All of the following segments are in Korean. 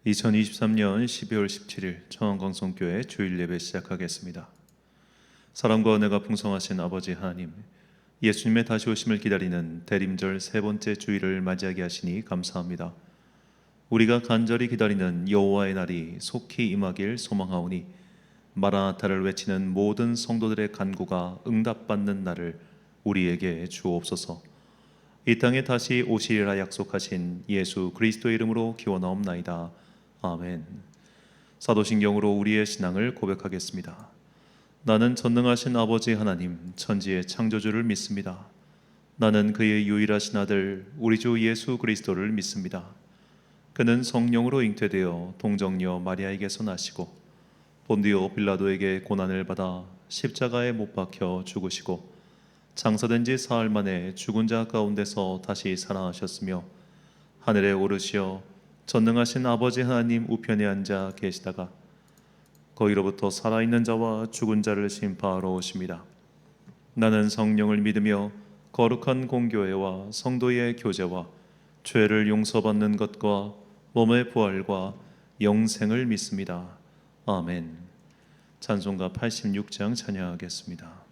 2023년 12월 17일 청원광성교회 주일 예배 시작하겠습니다. 사랑과 은혜가 풍성하신 아버지 하나님, 예수님의 다시 오심을 기다리는 대림절 세 번째 주일을 맞이하게 하시니 감사합니다. 우리가 간절히 기다리는 여호와의 날이 속히 임하길 소망하오니 마라나타를 외치는 모든 성도들의 간구가 응답받는 날을 우리에게 주옵소서. 이 땅에 다시 오시리라 약속하신 예수 그리스도의 이름으로 기원하옵나이다. 아멘. 사도신경으로 우리의 신앙을 고백하겠습니다. 나는 전능하신 아버지 하나님, 천지의 창조주를 믿습니다. 나는 그의 유일하신 아들 우리 주 예수 그리스도를 믿습니다. 그는 성령으로 잉태되어 동정녀 마리아에게서 나시고 본디오 빌라도에게 고난을 받아 십자가에 못 박혀 죽으시고 장사된 지 사흘 만에 죽은 자 가운데서 다시 살아나셨으며 하늘에 오르시어 전능하신 아버지 하나님 우편에 앉아 계시다가 거기로부터 살아있는 자와 죽은 자를 심판하러 오십니다. 나는 성령을 믿으며 거룩한 공교회와 성도의 교제와 죄를 용서받는 것과 몸의 부활과 영생을 믿습니다. 아멘. 찬송가 86장 찬양하겠습니다.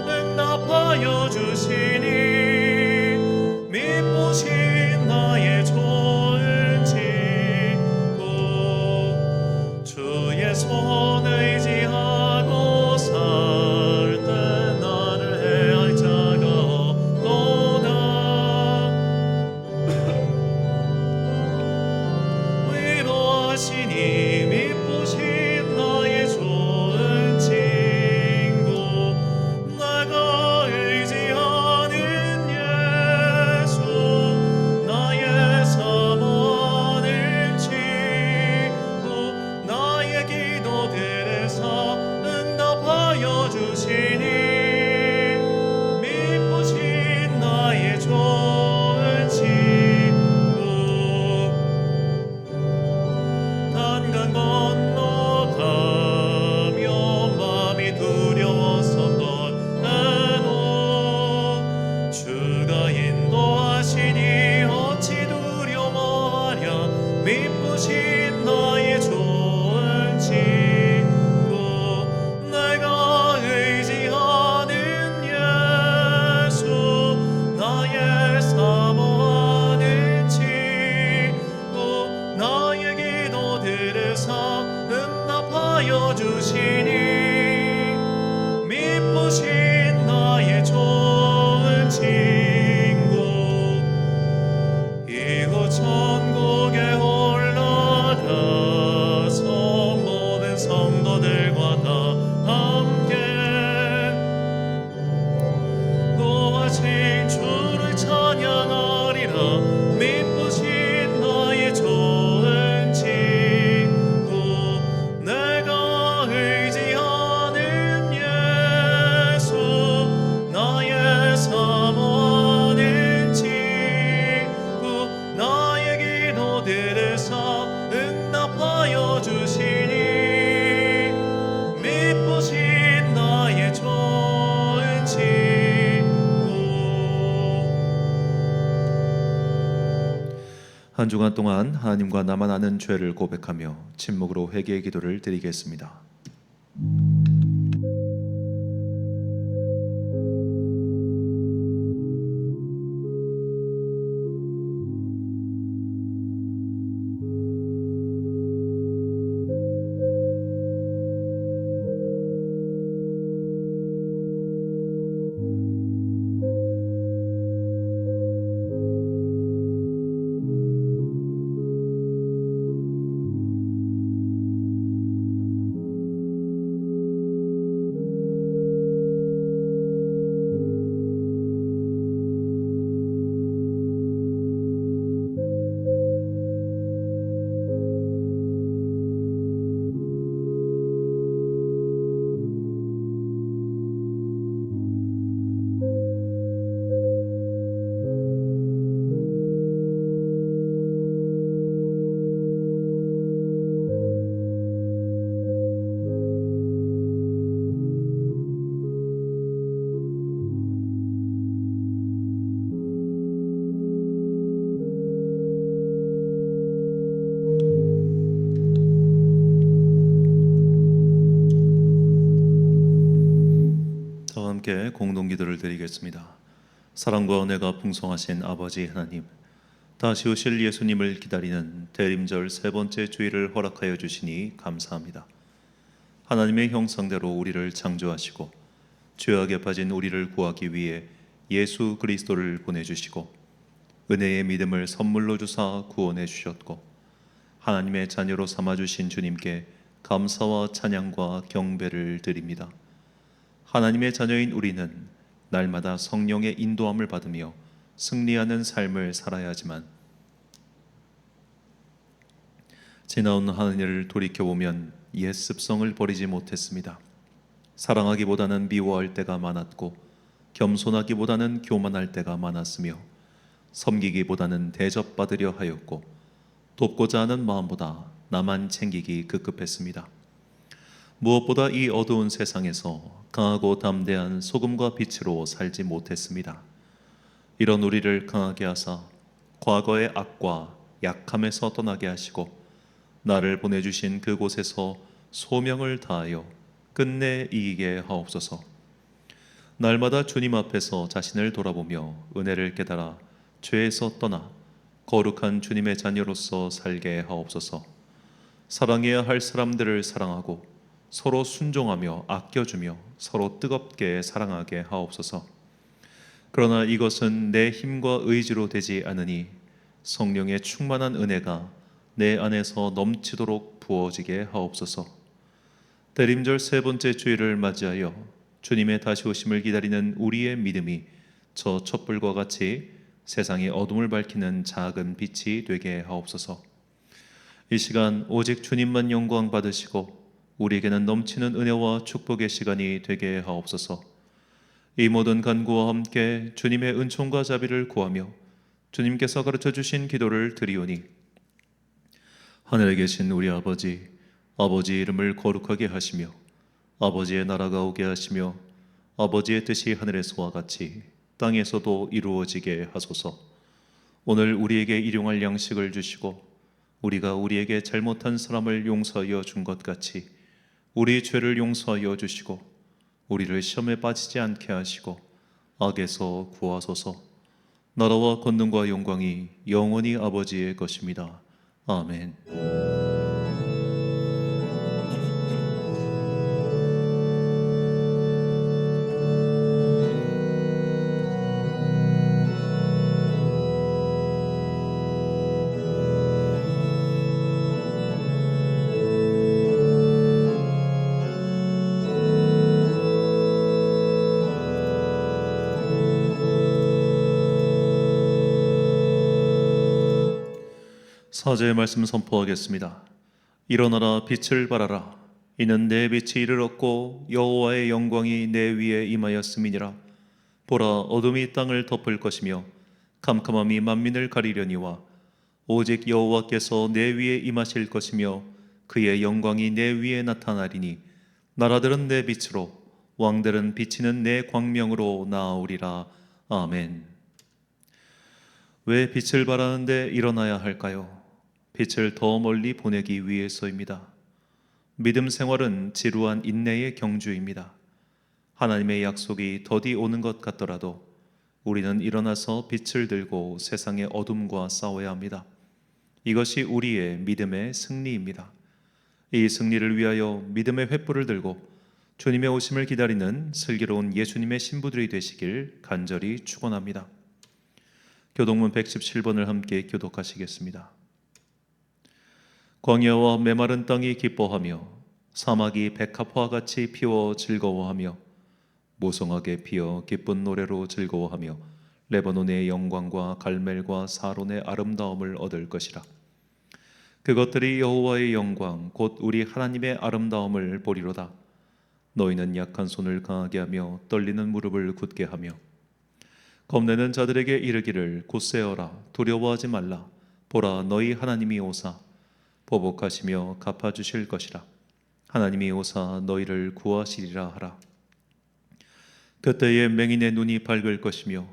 응답하여 주시니 미쁘신 나의 좋은 친구 주의 손 의지하고 살 때 나를 해할 자가 없도다. 위로하시니 미쁘신 나의 좋은 친구 내가 의지하는 예수 나의 사모하는 친구 나의 기도들에서 응답하여 주시니 미쁘신 나의 좋은 친구 단강 건너가며 마음이 두려웠었던 나도 주가 인도하시니 어찌 두려워하랴. 미쁘신 나의 좋은 친구 내가 의지하는 예수 나의 사모하는 친구 나의 기도들에서 응답하여 주시니 미쁘신 나의 좋은 친구 이후 천국에 올라가서 모든 성도들과 다 함께 구하신 주를 찬양하리라. 미쁘신 나의 좋은 친구 내가 의지하는 예수 나의 사모하는 친구 나의 기도들에서 응답하여 주시니 미쁘신 나의 좋은 친구. 한 주간 동안 하나님과 나만 아는 죄를 고백하며 침묵으로 회개의 기도를 드리겠습니다. 함께 공동기도를 드리겠습니다. 사랑과 은혜가 풍성하신 아버지 하나님, 다시 오실 예수님을 기다리는 대림절 세 번째 주일을 허락하여 주시니 감사합니다. 하나님의 형상대로 우리를 창조하시고 죄악에 빠진 우리를 구하기 위해 예수 그리스도를 보내주시고 은혜의 믿음을 선물로 주사 구원해 주셨고 하나님의 자녀로 삼아주신 주님께 감사와 찬양과 경배를 드립니다. 하나님의 자녀인 우리는 날마다 성령의 인도함을 받으며 승리하는 삶을 살아야 하지만 지나온 한 해를 돌이켜보면 옛 습성을 버리지 못했습니다. 사랑하기보다는 미워할 때가 많았고 겸손하기보다는 교만할 때가 많았으며 섬기기보다는 대접받으려 하였고 돕고자 하는 마음보다 나만 챙기기 급급했습니다. 무엇보다 이 어두운 세상에서 강하고 담대한 소금과 빛으로 살지 못했습니다. 이런 우리를 강하게 하사 과거의 악과 약함에서 떠나게 하시고 나를 보내주신 그곳에서 소명을 다하여 끝내 이기게 하옵소서. 날마다 주님 앞에서 자신을 돌아보며 은혜를 깨달아 죄에서 떠나 거룩한 주님의 자녀로서 살게 하옵소서. 사랑해야 할 사람들을 사랑하고 서로 순종하며 아껴주며 서로 뜨겁게 사랑하게 하옵소서. 그러나 이것은 내 힘과 의지로 되지 않으니 성령의 충만한 은혜가 내 안에서 넘치도록 부어지게 하옵소서. 대림절 세 번째 주일을 맞이하여 주님의 다시 오심을 기다리는 우리의 믿음이 저 촛불과 같이 세상의 어둠을 밝히는 작은 빛이 되게 하옵소서. 이 시간 오직 주님만 영광 받으시고 우리에게는 넘치는 은혜와 축복의 시간이 되게 하옵소서. 이 모든 간구와 함께 주님의 은총과 자비를 구하며 주님께서 가르쳐 주신 기도를 드리오니 하늘에 계신 우리 아버지, 아버지의 이름을 거룩하게 하시며 아버지의 나라가 오게 하시며 아버지의 뜻이 하늘에서와 같이 땅에서도 이루어지게 하소서. 오늘 우리에게 일용할 양식을 주시고 우리가 우리에게 잘못한 사람을 용서하여 준 것 같이 우리 죄를 용서하여 주시고 우리를 시험에 빠지지 않게 하시고 악에서 구하소서. 나라와 권능과 영광이 영원히 아버지의 것입니다. 아멘. 사제의 말씀 선포하겠습니다. 일어나라 빛을 발하라. 이는 내 빛이 이르렀고 여호와의 영광이 내 위에 임하였음이니라. 보라, 어둠이 땅을 덮을 것이며 캄캄함이 만민을 가리려니와 오직 여호와께서 내 위에 임하실 것이며 그의 영광이 내 위에 나타나리니 나라들은 내 빛으로 왕들은 비치는 내 광명으로 나아오리라. 아멘. 왜 빛을 발하는데 일어나야 할까요? 빛을 더 멀리 보내기 위해서입니다. 믿음 생활은 지루한 인내의 경주입니다. 하나님의 약속이 더디 오는 것 같더라도 우리는 일어나서 빛을 들고 세상의 어둠과 싸워야 합니다. 이것이 우리의 믿음의 승리입니다. 이 승리를 위하여 믿음의 횃불을 들고 주님의 오심을 기다리는 슬기로운 예수님의 신부들이 되시길 간절히 축원합니다. 교동문 117번을 함께 교독하시겠습니다. 광야와 메마른 땅이 기뻐하며 사막이 백합화 같이 피어 즐거워하며 무성하게 피어 기쁜 노래로 즐거워하며 레바논의 영광과 갈멜과 사론의 아름다움을 얻을 것이라. 그것들이 여호와의 영광 곧 우리 하나님의 아름다움을 보리로다. 너희는 약한 손을 강하게 하며 떨리는 무릎을 굳게 하며 겁내는 자들에게 이르기를 굳세어라, 두려워하지 말라. 보라, 너희 하나님이 오사 보복하시며 갚아주실 것이라. 하나님이 오사 너희를 구하시리라 하라. 그때에 맹인의 눈이 밝을 것이며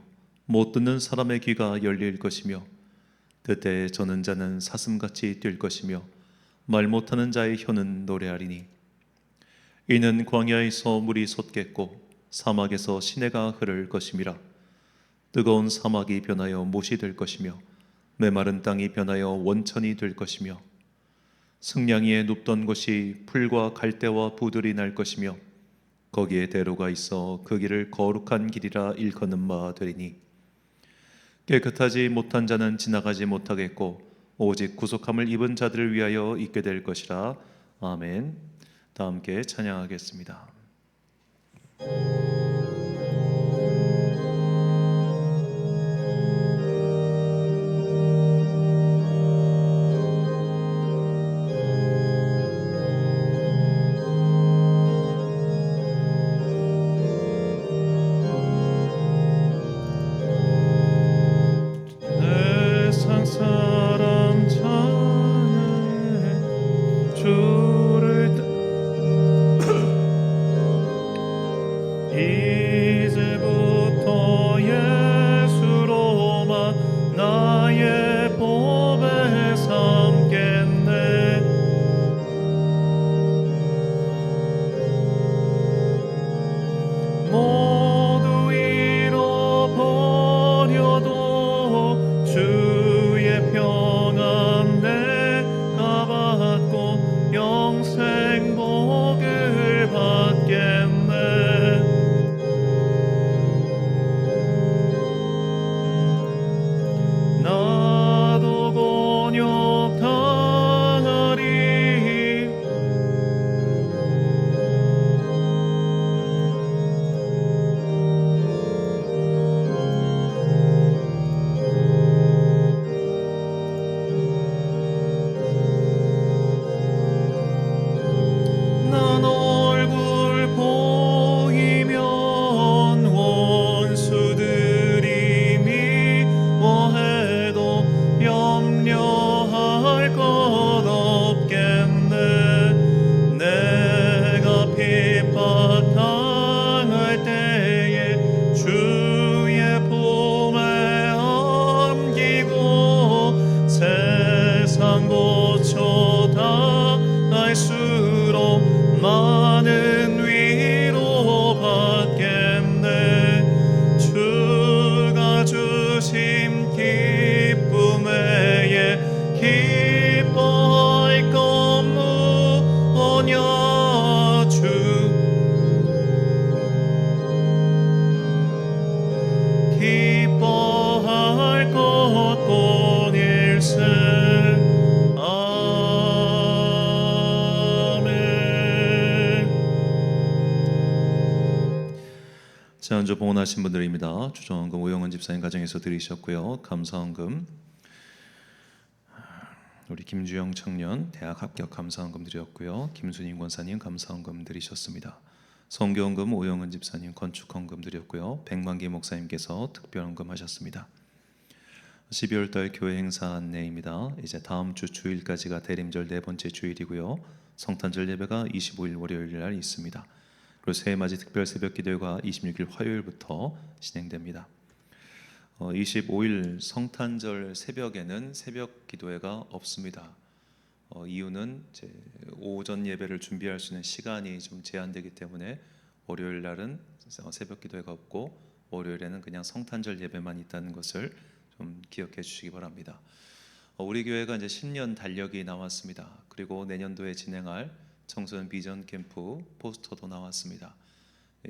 못 듣는 사람의 귀가 열릴 것이며 그때에 저는 자는 사슴같이 뛸 것이며 말 못하는 자의 혀는 노래하리니 이는 광야에서 물이 솟겠고 사막에서 시내가 흐를 것임이라. 뜨거운 사막이 변하여 못이 될 것이며 메마른 땅이 변하여 원천이 될 것이며 승냥이에 눕던 곳이 풀과 갈대와 부들이 날 것이며 거기에 대로가 있어 그 길을 거룩한 길이라 일컫는 바 되리니 깨끗하지 못한 자는 지나가지 못하겠고 오직 구속함을 입은 자들을 위하여 있게 될 것이라. 아멘. 다 함께 찬양하겠습니다. 세상 사람 찬양해 주를 이제부터 예수로만 나의 보배 삼겠네. 모두 잃어버려도 주의 평안 내가 받고 영생 복을 받겠네. 나도 곤욕 당하리. 난 얼굴 보이면 원수들이 미워해도 염려할 것 없겠네. 내가 핍박당할 때에 주의 품에 안기고 세상 고쳐 당할수록 많은 위로 받겠네. 주가 주신 기쁨에 기뻐할 것 무엇냐. 기뻐할 것뿐일세. 지난주 봉헌하신 분들입니다. 주정헌금 오영은 집사님 가정에서 드리셨고요. 감사헌금 우리 김주영 청년 대학 합격 감사헌금 드렸고요. 김순임 권사님 감사헌금 드리셨습니다. 성교헌금 오영은 집사님 건축헌금 드렸고요. 백만기 목사님께서 특별헌금 하셨습니다. 12월 달 교회 행사 안내입니다. 이제 다음 주 주일까지가 대림절 네 번째 주일이고요. 성탄절 예배가 25일 월요일 날 있습니다. 그리고 새해맞이 특별 새벽 기도회가 26일 화요일부터 진행됩니다. 25일 성탄절 새벽에는 새벽 기도회가 없습니다. 이유는 이제 오전 예배를 준비할 수 있는 시간이 좀 제한되기 때문에 월요일 날은 새벽 기도회가 없고 월요일에는 그냥 성탄절 예배만 있다는 것을 좀 기억해 주시기 바랍니다. 우리 교회가 이제 10년 달력이 나왔습니다. 그리고 내년도에 진행할 청소년 비전 캠프 포스터도 나왔습니다.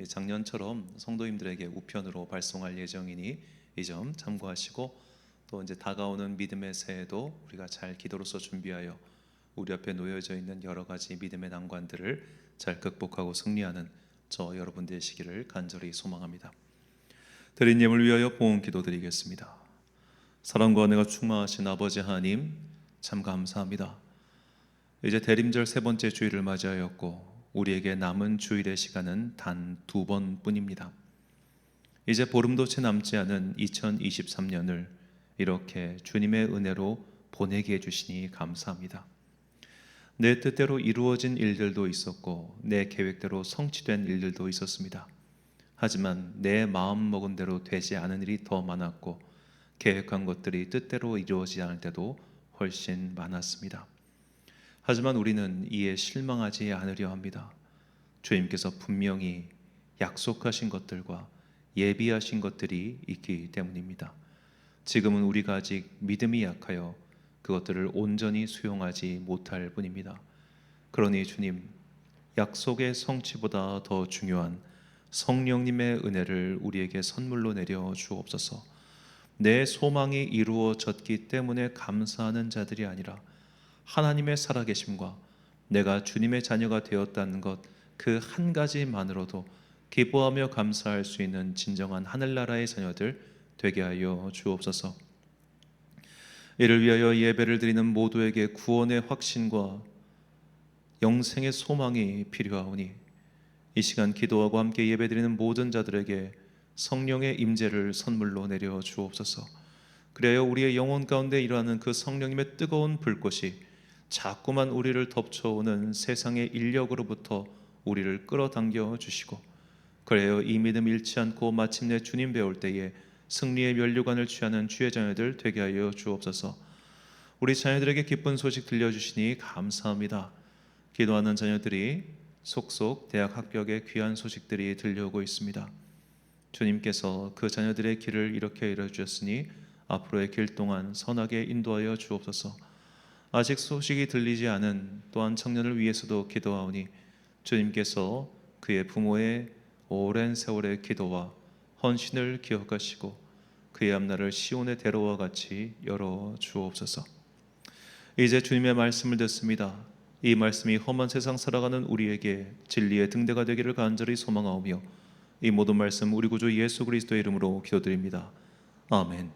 작년처럼 성도님들에게 우편으로 발송할 예정이니 이 점 참고하시고 또 이제 다가오는 믿음의 새해도 우리가 잘 기도로서 준비하여 우리 앞에 놓여져 있는 여러 가지 믿음의 난관들을 잘 극복하고 승리하는 저 여러분 되시기를 간절히 소망합니다. 드린 예물 위하여 봉헌 기도드리겠습니다. 사랑과 은혜가 충만하신 아버지 하나님 참 감사합니다. 이제 대림절 세 번째 주일을 맞이하였고 우리에게 남은 주일의 시간은 단 2번뿐입니다. 이제 보름도 채 남지 않은 2023년을 이렇게 주님의 은혜로 보내게 해주시니 감사합니다. 내 뜻대로 이루어진 일들도 있었고 내 계획대로 성취된 일들도 있었습니다. 하지만 내 마음먹은 대로 되지 않은 일이 더 많았고 계획한 것들이 뜻대로 이루어지지 않을 때도 훨씬 많았습니다. 하지만 우리는 이에 실망하지 않으려 합니다. 주님께서 분명히 약속하신 것들과 예비하신 것들이 있기 때문입니다. 지금은 우리가 아직 믿음이 약하여 그것들을 온전히 수용하지 못할 뿐입니다. 그러니 주님, 약속의 성취보다 더 중요한 성령님의 은혜를 우리에게 선물로 내려 주옵소서. 내 소망이 이루어졌기 때문에 감사하는 자들이 아니라 하나님의 살아계심과 내가 주님의 자녀가 되었다는 것, 그 한 가지만으로도 기뻐하며 감사할 수 있는 진정한 하늘나라의 자녀들 되게 하여 주옵소서. 이를 위하여 예배를 드리는 모두에게 구원의 확신과 영생의 소망이 필요하오니 이 시간 기도하고 함께 예배드리는 모든 자들에게 성령의 임재를 선물로 내려 주옵소서. 그래야 우리의 영혼 가운데 일어나는 그 성령님의 뜨거운 불꽃이 자꾸만 우리를 덮쳐오는 세상의 인력으로부터 우리를 끌어당겨 주시고, 그래야 이 믿음 잃지 않고 마침내 주님 배울 때에 승리의 면류관을 취하는 주의 자녀들 되게 하여 주옵소서. 우리 자녀들에게 기쁜 소식 들려주시니 감사합니다. 기도하는 자녀들이 속속 대학 합격의 귀한 소식들이 들려오고 있습니다. 주님께서 그 자녀들의 길을 이렇게 열어주셨으니 앞으로의 길 동안 선하게 인도하여 주옵소서. 아직 소식이 들리지 않은 또한 청년을 위해서도 기도하오니 주님께서 그의 부모의 오랜 세월의 기도와 헌신을 기억하시고 그의 앞날을 시온의 대로와 같이 열어 주옵소서. 이제 주님의 말씀을 듣습니다. 이 말씀이 험한 세상 살아가는 우리에게 진리의 등대가 되기를 간절히 소망하오며 이 모든 말씀 우리 구주 예수 그리스도의 이름으로 기도드립니다. 아멘.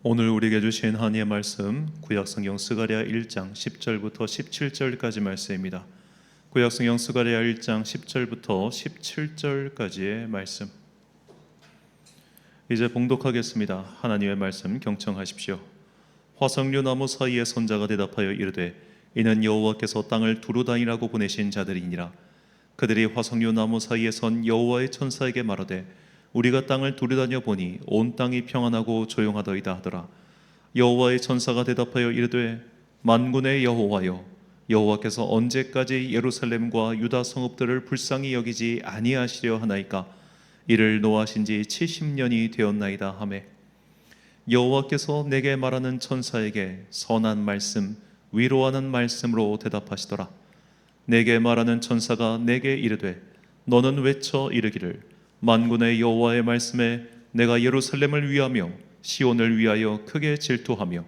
오늘 우리에게 주신 하나님의 말씀 구약성경 스가랴 1장 10절부터 17절까지 말씀입니다. 구약성경 스가랴 1장 10절부터 17절까지의 말씀, 이제 봉독하겠습니다. 하나님의 말씀 경청하십시오. 화석류 나무 사이에 선자가 대답하여 이르되 이는 여호와께서 땅을 두루다니라고 보내신 자들이니라. 그들이 화석류 나무 사이에 선 여호와의 천사에게 말하되 우리가 땅을 두루다녀 보니 온 땅이 평안하고 조용하더이다 하더라. 여호와의 천사가 대답하여 이르되 만군의 여호와여, 여호와께서 언제까지 예루살렘과 유다 성읍들을 불쌍히 여기지 아니하시려 하나이까? 이를 노하신 지 70년이 되었나이다 하매, 여호와께서 내게 말하는 천사에게 선한 말씀, 위로하는 말씀으로 대답하시더라. 내게 말하는 천사가 내게 이르되 너는 외쳐 이르기를 만군의 여호와의 말씀에 내가 예루살렘을 위하며 시온을 위하여 크게 질투하며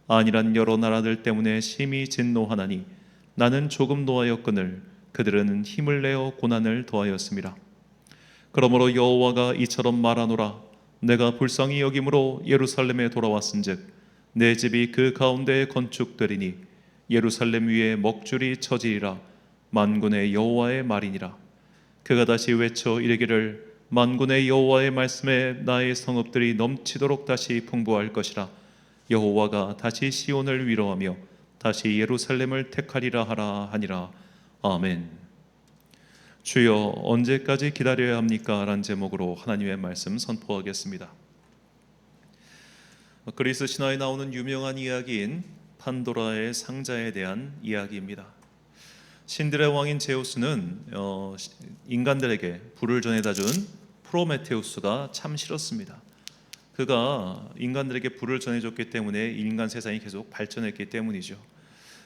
안일한 여러 나라들 때문에 심히 진노하나니 나는 조금 노하였거늘 그들은 힘을 내어 고난을 더하였음이라. 그러므로 여호와가 이처럼 말하노라. 내가 불쌍히 여김으로 예루살렘에 돌아왔은즉 내 집이 그 가운데에 건축되리니 예루살렘 위에 먹줄이 쳐지리라. 만군의 여호와의 말이니라. 그가 다시 외쳐 이르기를 만군의 여호와의 말씀에 나의 성읍들이 넘치도록 다시 풍부할 것이라. 여호와가 다시 시온을 위로하며 다시 예루살렘을 택하리라 하라 하니라. 아멘. 주여 언제까지 기다려야 합니까? 라는 제목으로 하나님의 말씀 선포하겠습니다. 그리스 신화에 나오는 유명한 이야기인 판도라의 상자에 대한 이야기입니다. 신들의 왕인 제우스는 인간들에게 불을 전해다 준 프로메테우스가 참 싫었습니다. 그가 인간들에게 불을 전해줬기 때문에 인간 세상이 계속 발전했기 때문이죠.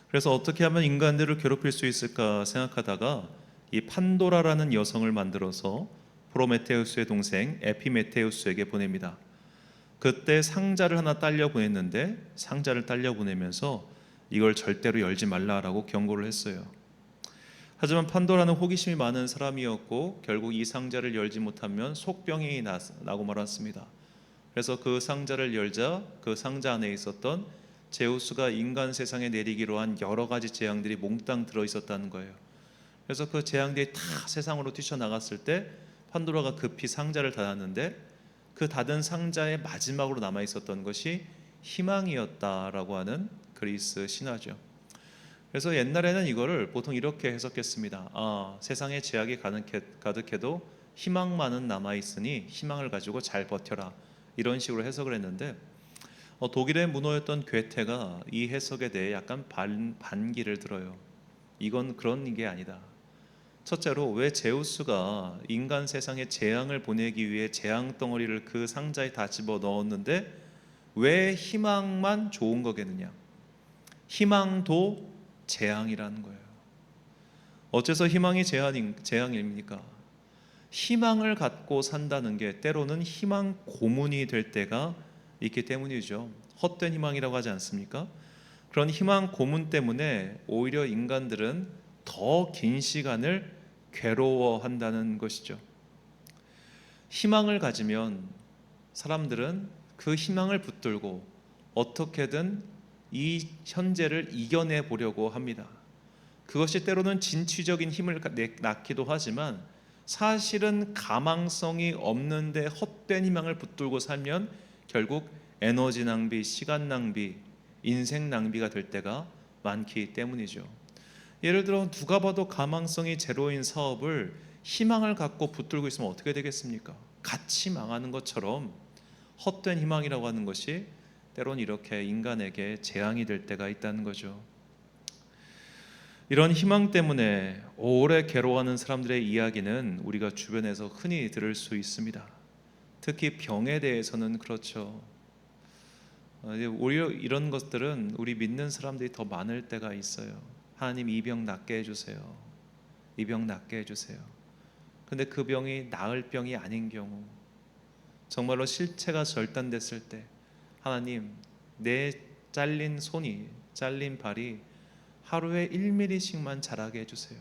그래서 어떻게 하면 인간들을 괴롭힐 수 있을까 생각하다가 이 판도라라는 여성을 만들어서 프로메테우스의 동생 에피메테우스에게 보냅니다. 그때 상자를 하나 딸려 보냈는데 상자를 딸려 보내면서 이걸 절대로 열지 말라라고 경고를 했어요. 하지만 판도라는 호기심이 많은 사람이었고 결국 이 상자를 열지 못하면 속병이 나고 말았습니다. 그래서 그 상자를 열자 그 상자 안에 있었던 제우스가 인간 세상에 내리기로 한 여러 가지 재앙들이 몽땅 들어 있었다는 거예요. 그래서 그 재앙들이 다 세상으로 뛰쳐나갔을 때 판도라가 급히 상자를 닫았는데 그 닫은 상자의 마지막으로 남아 있었던 것이 희망이었다라고 하는 그리스 신화죠. 그래서 옛날에는 이거를 보통 이렇게 해석했습니다. 세상에 제약이 가득해도 희망만은 남아 있으니 희망을 가지고 잘 버텨라, 이런 식으로 해석을 했는데 독일의 문호였던 괴테가 이 해석에 대해 약간 반기를 들어요. 이건 그런 게 아니다. 첫째로, 왜 제우스가 인간 세상에 재앙을 보내기 위해 재앙 덩어리를 그 상자에 다 집어 넣었는데 왜 희망만 좋은 거겠느냐? 희망도 재앙이라는 거예요. 어째서 희망이 재앙입니까? 희망을 갖고 산다는 게 때로는 희망 고문이 될 때가 있기 때문이죠. 헛된 희망이라고 하지 않습니까? 그런 희망 고문 때문에 오히려 인간들은 더 긴 시간을 괴로워한다는 것이죠. 희망을 가지면 사람들은 그 희망을 붙들고 어떻게든 이 현재를 이겨내 보려고 합니다. 그것이 때로는 진취적인 힘을 낳기도 하지만 사실은 가망성이 없는데 헛된 희망을 붙들고 살면 결국 에너지 낭비, 시간 낭비, 인생 낭비가 될 때가 많기 때문이죠. 예를 들어 누가 봐도 가망성이 제로인 사업을 희망을 갖고 붙들고 있으면 어떻게 되겠습니까? 같이 망하는 것처럼 헛된 희망이라고 하는 것이 때론 이렇게 인간에게 재앙이 될 때가 있다는 거죠. 이런 희망 때문에 오래 괴로워하는 사람들의 이야기는 우리가 주변에서 흔히 들을 수 있습니다. 특히 병에 대해서는 그렇죠. 오히려 이런 것들은 우리 믿는 사람들이 더 많을 때가 있어요. 하나님, 이 병 낫게 해주세요. 이 병 낫게 해주세요. 근데 그 병이 나을 병이 아닌 경우, 정말로 실체가 절단됐을 때, 하나님, 내 잘린 손이, 잘린 발이 하루에 1mm씩만 자라게 해주세요.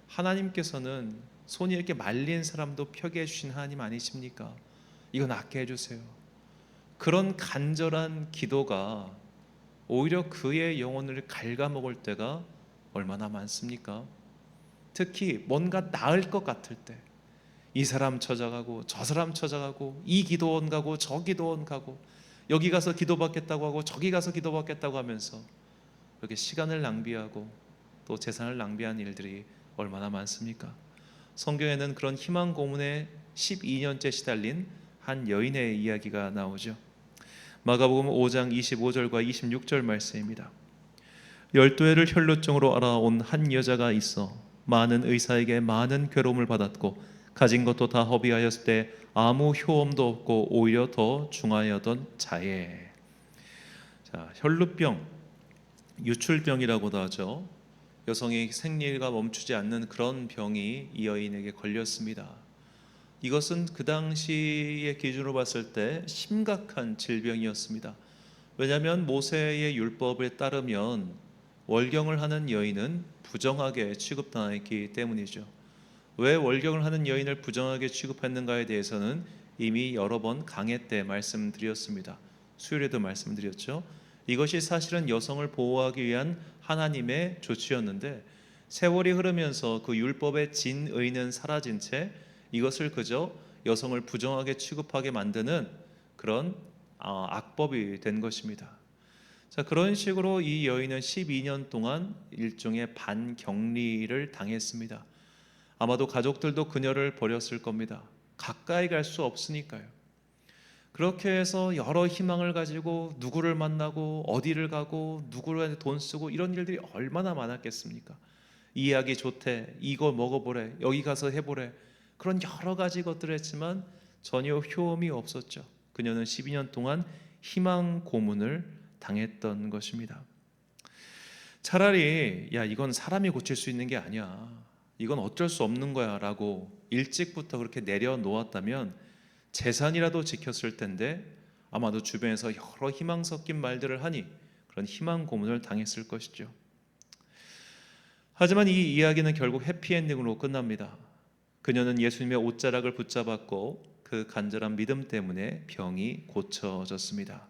하나님께서는 손이 이렇게 말린 사람도 펴게 해주신 하나님 아니십니까? 이거 낫게 해주세요. 그런 간절한 기도가 오히려 그의 영혼을 갉아먹을 때가 얼마나 많습니까? 특히 뭔가 나을 것 같을 때, 이 사람 찾아가고 저 사람 찾아가고 이 기도원 가고 저 기도원 가고 여기 가서 기도받겠다고 하고 저기 가서 기도받겠다고 하면서 그렇게 시간을 낭비하고 또 재산을 낭비한 일들이 얼마나 많습니까? 성경에는 그런 희망 고문에 12년째 시달린 한 여인의 이야기가 나오죠. 마가복음 5장 25절과 26절 말씀입니다. 12해를 혈루증으로 알아온 한 여자가 있어 많은 의사에게 많은 괴로움을 받았고 가진 것도 다 허비하였을 때 아무 효험도 없고 오히려 더 중하여던 자예. 자, 혈루병, 유출병이라고도 하죠. 여성의 생리가 멈추지 않는 그런 병이 이 여인에게 걸렸습니다. 이것은 그 당시의 기준으로 봤을 때 심각한 질병이었습니다. 왜냐하면 모세의 율법에 따르면 월경을 하는 여인은 부정하게 취급당했기 때문이죠. 왜 월경을 하는 여인을 부정하게 취급했는가에 대해서는 이미 여러 번 강해 때 말씀드렸습니다. 수요일에도 말씀드렸죠. 이것이 사실은 여성을 보호하기 위한 하나님의 조치였는데 세월이 흐르면서 그 율법의 진의는 사라진 채 이것을 그저 여성을 부정하게 취급하게 만드는 그런 악법이 된 것입니다. 자, 그런 식으로 이 여인은 12년 동안 일종의 반격리를 당했습니다. 아마도 가족들도 그녀를 버렸을 겁니다. 가까이 갈 수 없으니까요. 그렇게 해서 여러 희망을 가지고 누구를 만나고 어디를 가고 누구를 돈 쓰고 이런 일들이 얼마나 많았겠습니까? 이 약이 좋대, 이거 먹어보래, 여기 가서 해보래, 그런 여러 가지 것들을 했지만 전혀 효험이 없었죠. 그녀는 12년 동안 희망 고문을 당했던 것입니다. 차라리 야, 이건 사람이 고칠 수 있는 게 아니야, 이건 어쩔 수 없는 거야 라고 일찍부터 그렇게 내려놓았다면 재산이라도 지켰을 텐데 아마도 주변에서 여러 희망 섞인 말들을 하니 그런 희망 고문을 당했을 것이죠. 하지만 이 이야기는 결국 해피엔딩으로 끝납니다. 그녀는 예수님의 옷자락을 붙잡았고 그 간절한 믿음 때문에 병이 고쳐졌습니다.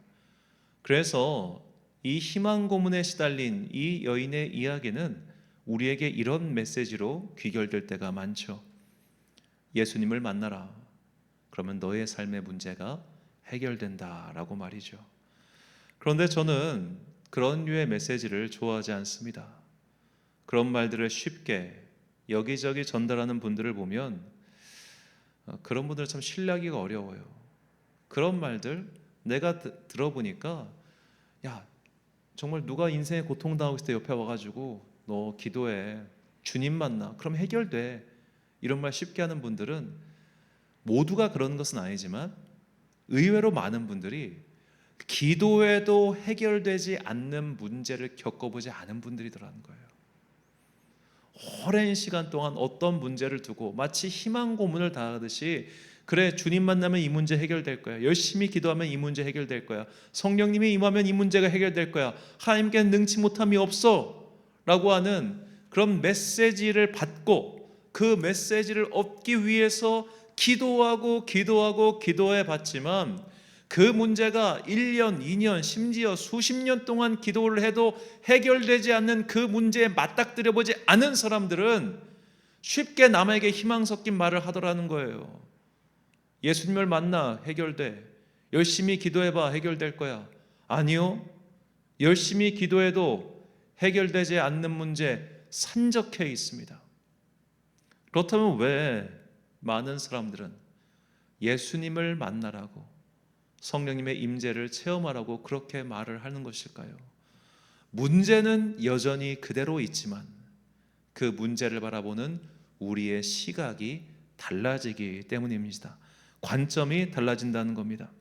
그래서 이 희망 고문에 시달린 이 여인의 이야기는 우리에게 이런 메시지로 귀결될 때가 많죠. 예수님을 만나라. 그러면 너의 삶의 문제가 해결된다라고 말이죠. 그런데 저는 그런 류의 메시지를 좋아하지 않습니다. 그런 말들을 쉽게 여기저기 전달하는 분들을 보면 그런 분들 참 신뢰하기가 어려워요. 그런 말들 내가 들어보니까 야, 정말 누가 인생에 고통당하고 있을 때 옆에 와가지고 너 기도해, 주님 만나, 그럼 해결돼, 이런 말 쉽게 하는 분들은 모두가 그런 것은 아니지만 의외로 많은 분들이 기도해도 해결되지 않는 문제를 겪어보지 않은 분들이더라는 거예요. 오랜 시간 동안 어떤 문제를 두고 마치 희망 고문을 당하듯이, 그래 주님 만나면 이 문제 해결될 거야, 열심히 기도하면 이 문제 해결될 거야, 성령님이 임하면 이 문제가 해결될 거야, 하나님께는 능치 못함이 없어 라고 하는 그런 메시지를 받고 그 메시지를 얻기 위해서 기도해 봤지만 그 문제가 1년, 2년, 심지어 수십 년 동안 기도를 해도 해결되지 않는 그 문제에 맞닥뜨려 보지 않은 사람들은 쉽게 남에게 희망 섞인 말을 하더라는 거예요. 예수님을 만나 해결돼, 열심히 기도해봐 해결될 거야. 아니요, 열심히 기도해도 해결되지 않는 문제 산적해 있습니다. 그렇다면 왜 많은 사람들은 예수님을 만나라고, 성령님의 임재를 체험하라고 그렇게 말을 하는 것일까요? 문제는 여전히 그대로 있지만 그 문제를 바라보는 우리의 시각이 달라지기 때문입니다. 관점이 달라진다는 겁니다.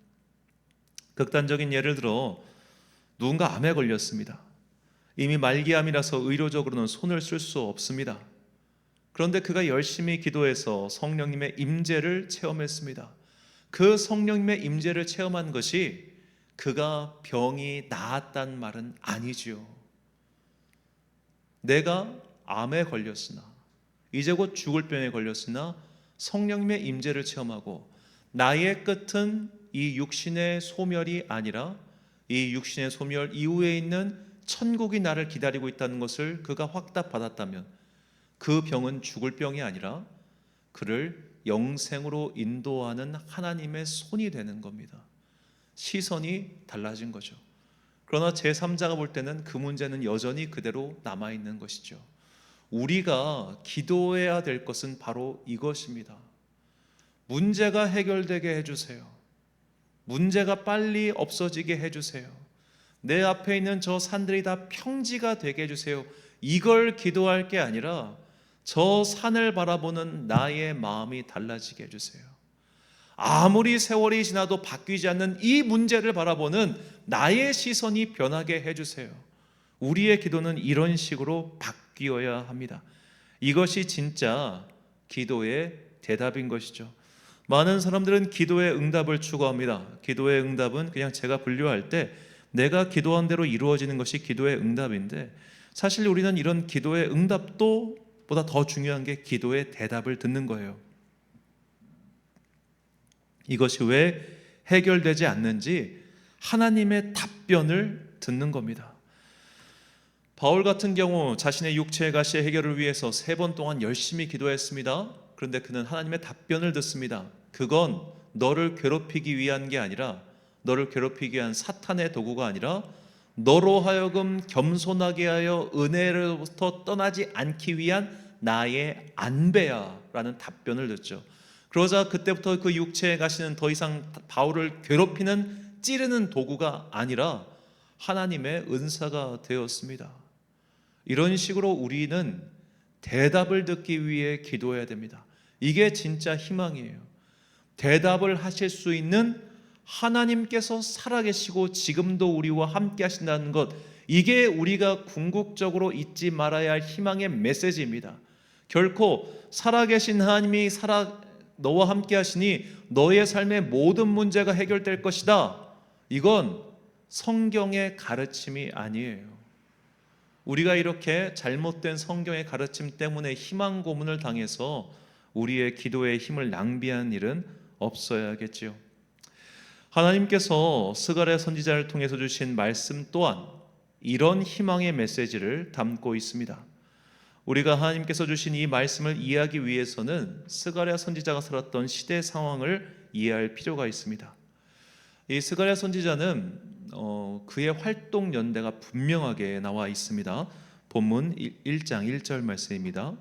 극단적인 예를 들어 누군가 암에 걸렸습니다. 이미 말기암이라서 의료적으로는 손을 쓸 수 없습니다. 그런데 그가 열심히 기도해서 성령님의 임재를 체험했습니다. 그 성령님의 임재를 체험한 것이 그가 병이 나았단 말은 아니지요. 내가 암에 걸렸으나, 이제 곧 죽을 병에 걸렸으나 성령님의 임재를 체험하고 나의 끝은 이 육신의 소멸이 아니라 이 육신의 소멸 이후에 있는 천국이 나를 기다리고 있다는 것을 그가 확답받았다면 그 병은 죽을 병이 아니라 그를 영생으로 인도하는 하나님의 손이 되는 겁니다. 시선이 달라진 거죠. 그러나 제3자가 볼 때는 그 문제는 여전히 그대로 남아있는 것이죠. 우리가 기도해야 될 것은 바로 이것입니다. 문제가 해결되게 해주세요. 문제가 빨리 없어지게 해주세요. 내 앞에 있는 저 산들이 다 평지가 되게 해주세요. 이걸 기도할 게 아니라 저 산을 바라보는 나의 마음이 달라지게 해주세요. 아무리 세월이 지나도 바뀌지 않는 이 문제를 바라보는 나의 시선이 변하게 해주세요. 우리의 기도는 이런 식으로 바뀌어야 합니다. 이것이 진짜 기도의 대답인 것이죠. 많은 사람들은 기도의 응답을 추구합니다. 기도의 응답은 그냥 제가 분류할 때 내가 기도한 대로 이루어지는 것이 기도의 응답인데, 사실 우리는 이런 기도의 응답도 보다 더 중요한 게 기도의 대답을 듣는 거예요. 이것이 왜 해결되지 않는지 하나님의 답변을 듣는 겁니다. 바울 같은 경우 자신의 육체의 가시의 해결을 위해서 3번 동안 열심히 기도했습니다. 그런데 그는 하나님의 답변을 듣습니다. 그건 너를 괴롭히기 위한 게 아니라, 너를 괴롭히기 위한 사탄의 도구가 아니라 너로 하여금 겸손하게 하여 은혜로부터 떠나지 않기 위한 나의 안배야 라는 답변을 듣죠. 그러자 그때부터 그 육체에 가시는 더 이상 바울을 괴롭히는 찌르는 도구가 아니라 하나님의 은사가 되었습니다. 이런 식으로 우리는 대답을 듣기 위해 기도해야 됩니다. 이게 진짜 희망이에요. 대답을 하실 수 있는 하나님께서 살아계시고 지금도 우리와 함께 하신다는 것, 이게 우리가 궁극적으로 잊지 말아야 할 희망의 메시지입니다. 결코 살아계신 하나님이 너와 함께 하시니 너의 삶의 모든 문제가 해결될 것이다, 이건 성경의 가르침이 아니에요. 우리가 이렇게 잘못된 성경의 가르침 때문에 희망 고문을 당해서 우리의 기도의 힘을 낭비한 일은 없어야겠지요. 하나님께서 스가랴 선지자를 통해서 주신 말씀 또한 이런 희망의 메시지를 담고 있습니다. 우리가 하나님께서 주신 이 말씀을 이해하기 위해서는 스가랴 선지자가 살았던 시대 상황을 이해할 필요가 있습니다. 이 스가랴 선지자는 그의 활동 연대가 분명하게 나와 있습니다. 본문 1장 1절 말씀입니다.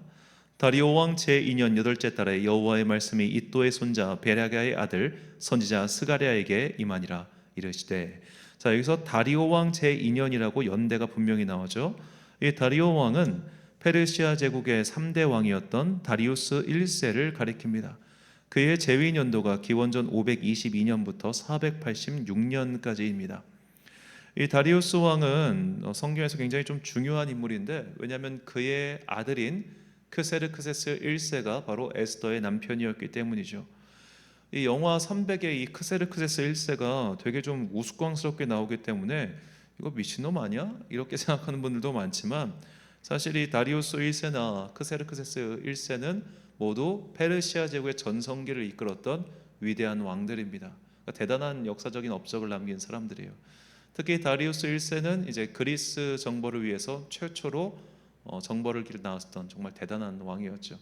다리오 왕 제2년 8째 달에 여호와의 말씀이 이도의 손자 베라랴의 아들 선지자 스가랴에게 임하니라. 이르시되, 자, 여기서 다리오 왕 제2년이라고 연대가 분명히 나오죠. 이 다리오 왕은 페르시아 제국의 3대 왕이었던 다리우스 1세를 가리킵니다. 그의 재위 연도가 기원전 522년부터 486년까지입니다. 이 다리우스 왕은 성경에서 굉장히 좀 중요한 인물인데, 왜냐하면 그의 아들인 크세르크세스 1세가 바로 에스더의 남편이었기 때문이죠. 이 영화 300의 이 크세르크세스 1세가 되게 좀 우스꽝스럽게 나오기 때문에 이거 미친놈 아니야? 이렇게 생각하는 분들도 많지만, 사실 이 다리우스 1세나 크세르크세스 1세는 모두 페르시아 제국의 전성기를 이끌었던 위대한 왕들입니다. 그러니까 대단한 역사적인 업적을 남긴 사람들이에요. 특히 다리우스 1세는 이제 그리스 정벌을 위해서 최초로 정벌을 길어 나왔던 정말 대단한 왕이었죠.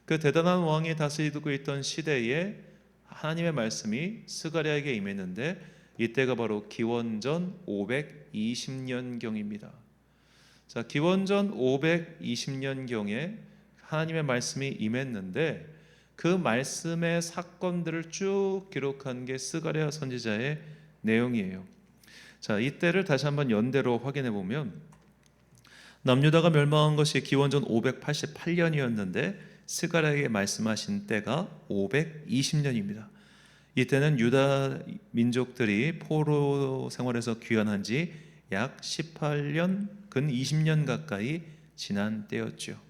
그 대단한 왕이 다스리고 있던 시대에 하나님의 말씀이 스가랴에게 임했는데, 이때가 바로 기원전 520년경입니다. 자, 기원전 520년경에 하나님의 말씀이 임했는데, 그 말씀의 사건들을 쭉 기록한 게 스가랴 선지자의 내용이에요. 자, 이때를 다시 한번 연대로 확인해 보면, 남유다가 멸망한 것이 기원전 588년이었는데 스가랴에게 말씀하신 때가 520년입니다. 이때는 유다 민족들이 포로 생활에서 귀환한 지 약 18년, 근 20년 가까이 지난 때였죠.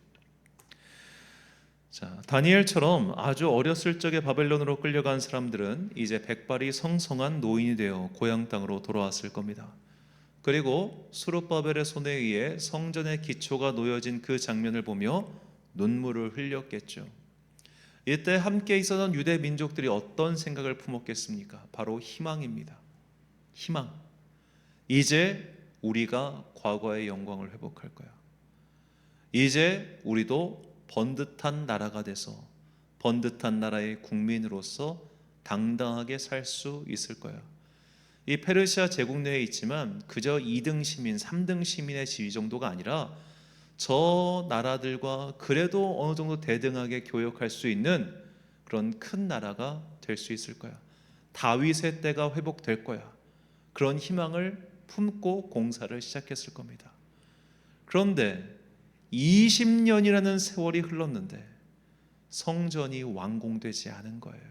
자, 다니엘처럼 아주 어렸을 적에 바벨론으로 끌려간 사람들은 이제 백발이 성성한 노인이 되어 고향 땅으로 돌아왔을 겁니다. 그리고 수룹바벨의 손에 의해 성전의 기초가 놓여진 그 장면을 보며 눈물을 흘렸겠죠. 이때 함께 있었던 유대 민족들이 어떤 생각을 품었겠습니까? 바로 희망입니다. 희망. 이제 우리가 과거의 영광을 회복할 거야. 이제 우리도 번듯한 나라가 돼서 번듯한 나라의 국민으로서 당당하게 살 수 있을 거야. 이 페르시아 제국 내에 있지만 그저 2등 시민, 3등 시민의 지위 정도가 아니라 저 나라들과 그래도 어느 정도 대등하게 교역할 수 있는 그런 큰 나라가 될 수 있을 거야. 다윗의 때가 회복될 거야. 그런 희망을 품고 공사를 시작했을 겁니다. 그런데 20년이라는 세월이 흘렀는데 성전이 완공되지 않은 거예요.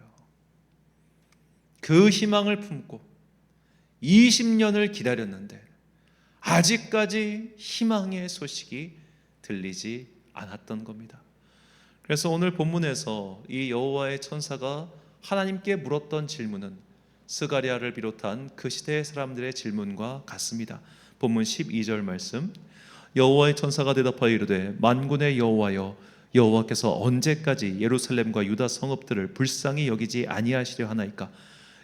그 희망을 품고 20년을 기다렸는데 아직까지 희망의 소식이 들리지 않았던 겁니다. 그래서 오늘 본문에서 이 여호와의 천사가 하나님께 물었던 질문은 스가랴를 비롯한 그 시대의 사람들의 질문과 같습니다. 본문 12절 말씀, 여호와의 천사가 대답하여 이르되, 만군의 여호와여, 여호와께서 언제까지 예루살렘과 유다 성읍들을 불쌍히 여기지 아니하시려 하나이까?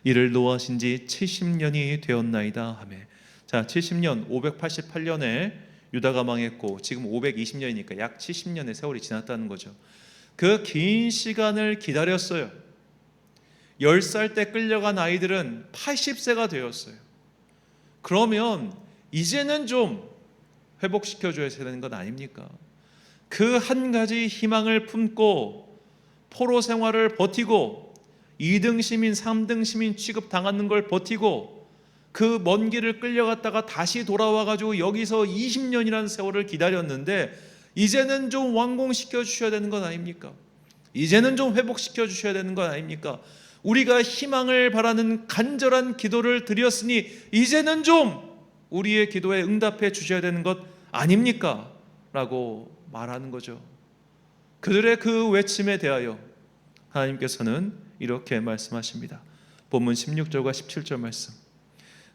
이를 노하신 지 70년이 되었나이다 하매. 자, 70년, 588년에 유다가 망했고 지금 520년이니까 약 70년의 세월이 지났다는 거죠. 그 긴 시간을 기다렸어요. 10살 때 끌려간 아이들은 80세가 되었어요. 그러면 이제는 좀 회복시켜줘야 되는 것 아닙니까? 그 한 가지 희망을 품고 포로 생활을 버티고 2등 시민, 3등 시민 취급당하는 걸 버티고 그 먼 길을 끌려갔다가 다시 돌아와가지고 여기서 20년이라는 세월을 기다렸는데 이제는 좀 완공시켜 주셔야 되는 것 아닙니까? 이제는 좀 회복시켜 주셔야 되는 것 아닙니까? 우리가 희망을 바라는 간절한 기도를 드렸으니 이제는 좀 우리의 기도에 응답해 주셔야 되는 것 아닙니까? 라고 말하는 거죠. 그들의 그 외침에 대하여 하나님께서는 이렇게 말씀하십니다. 본문 16절과 17절 말씀,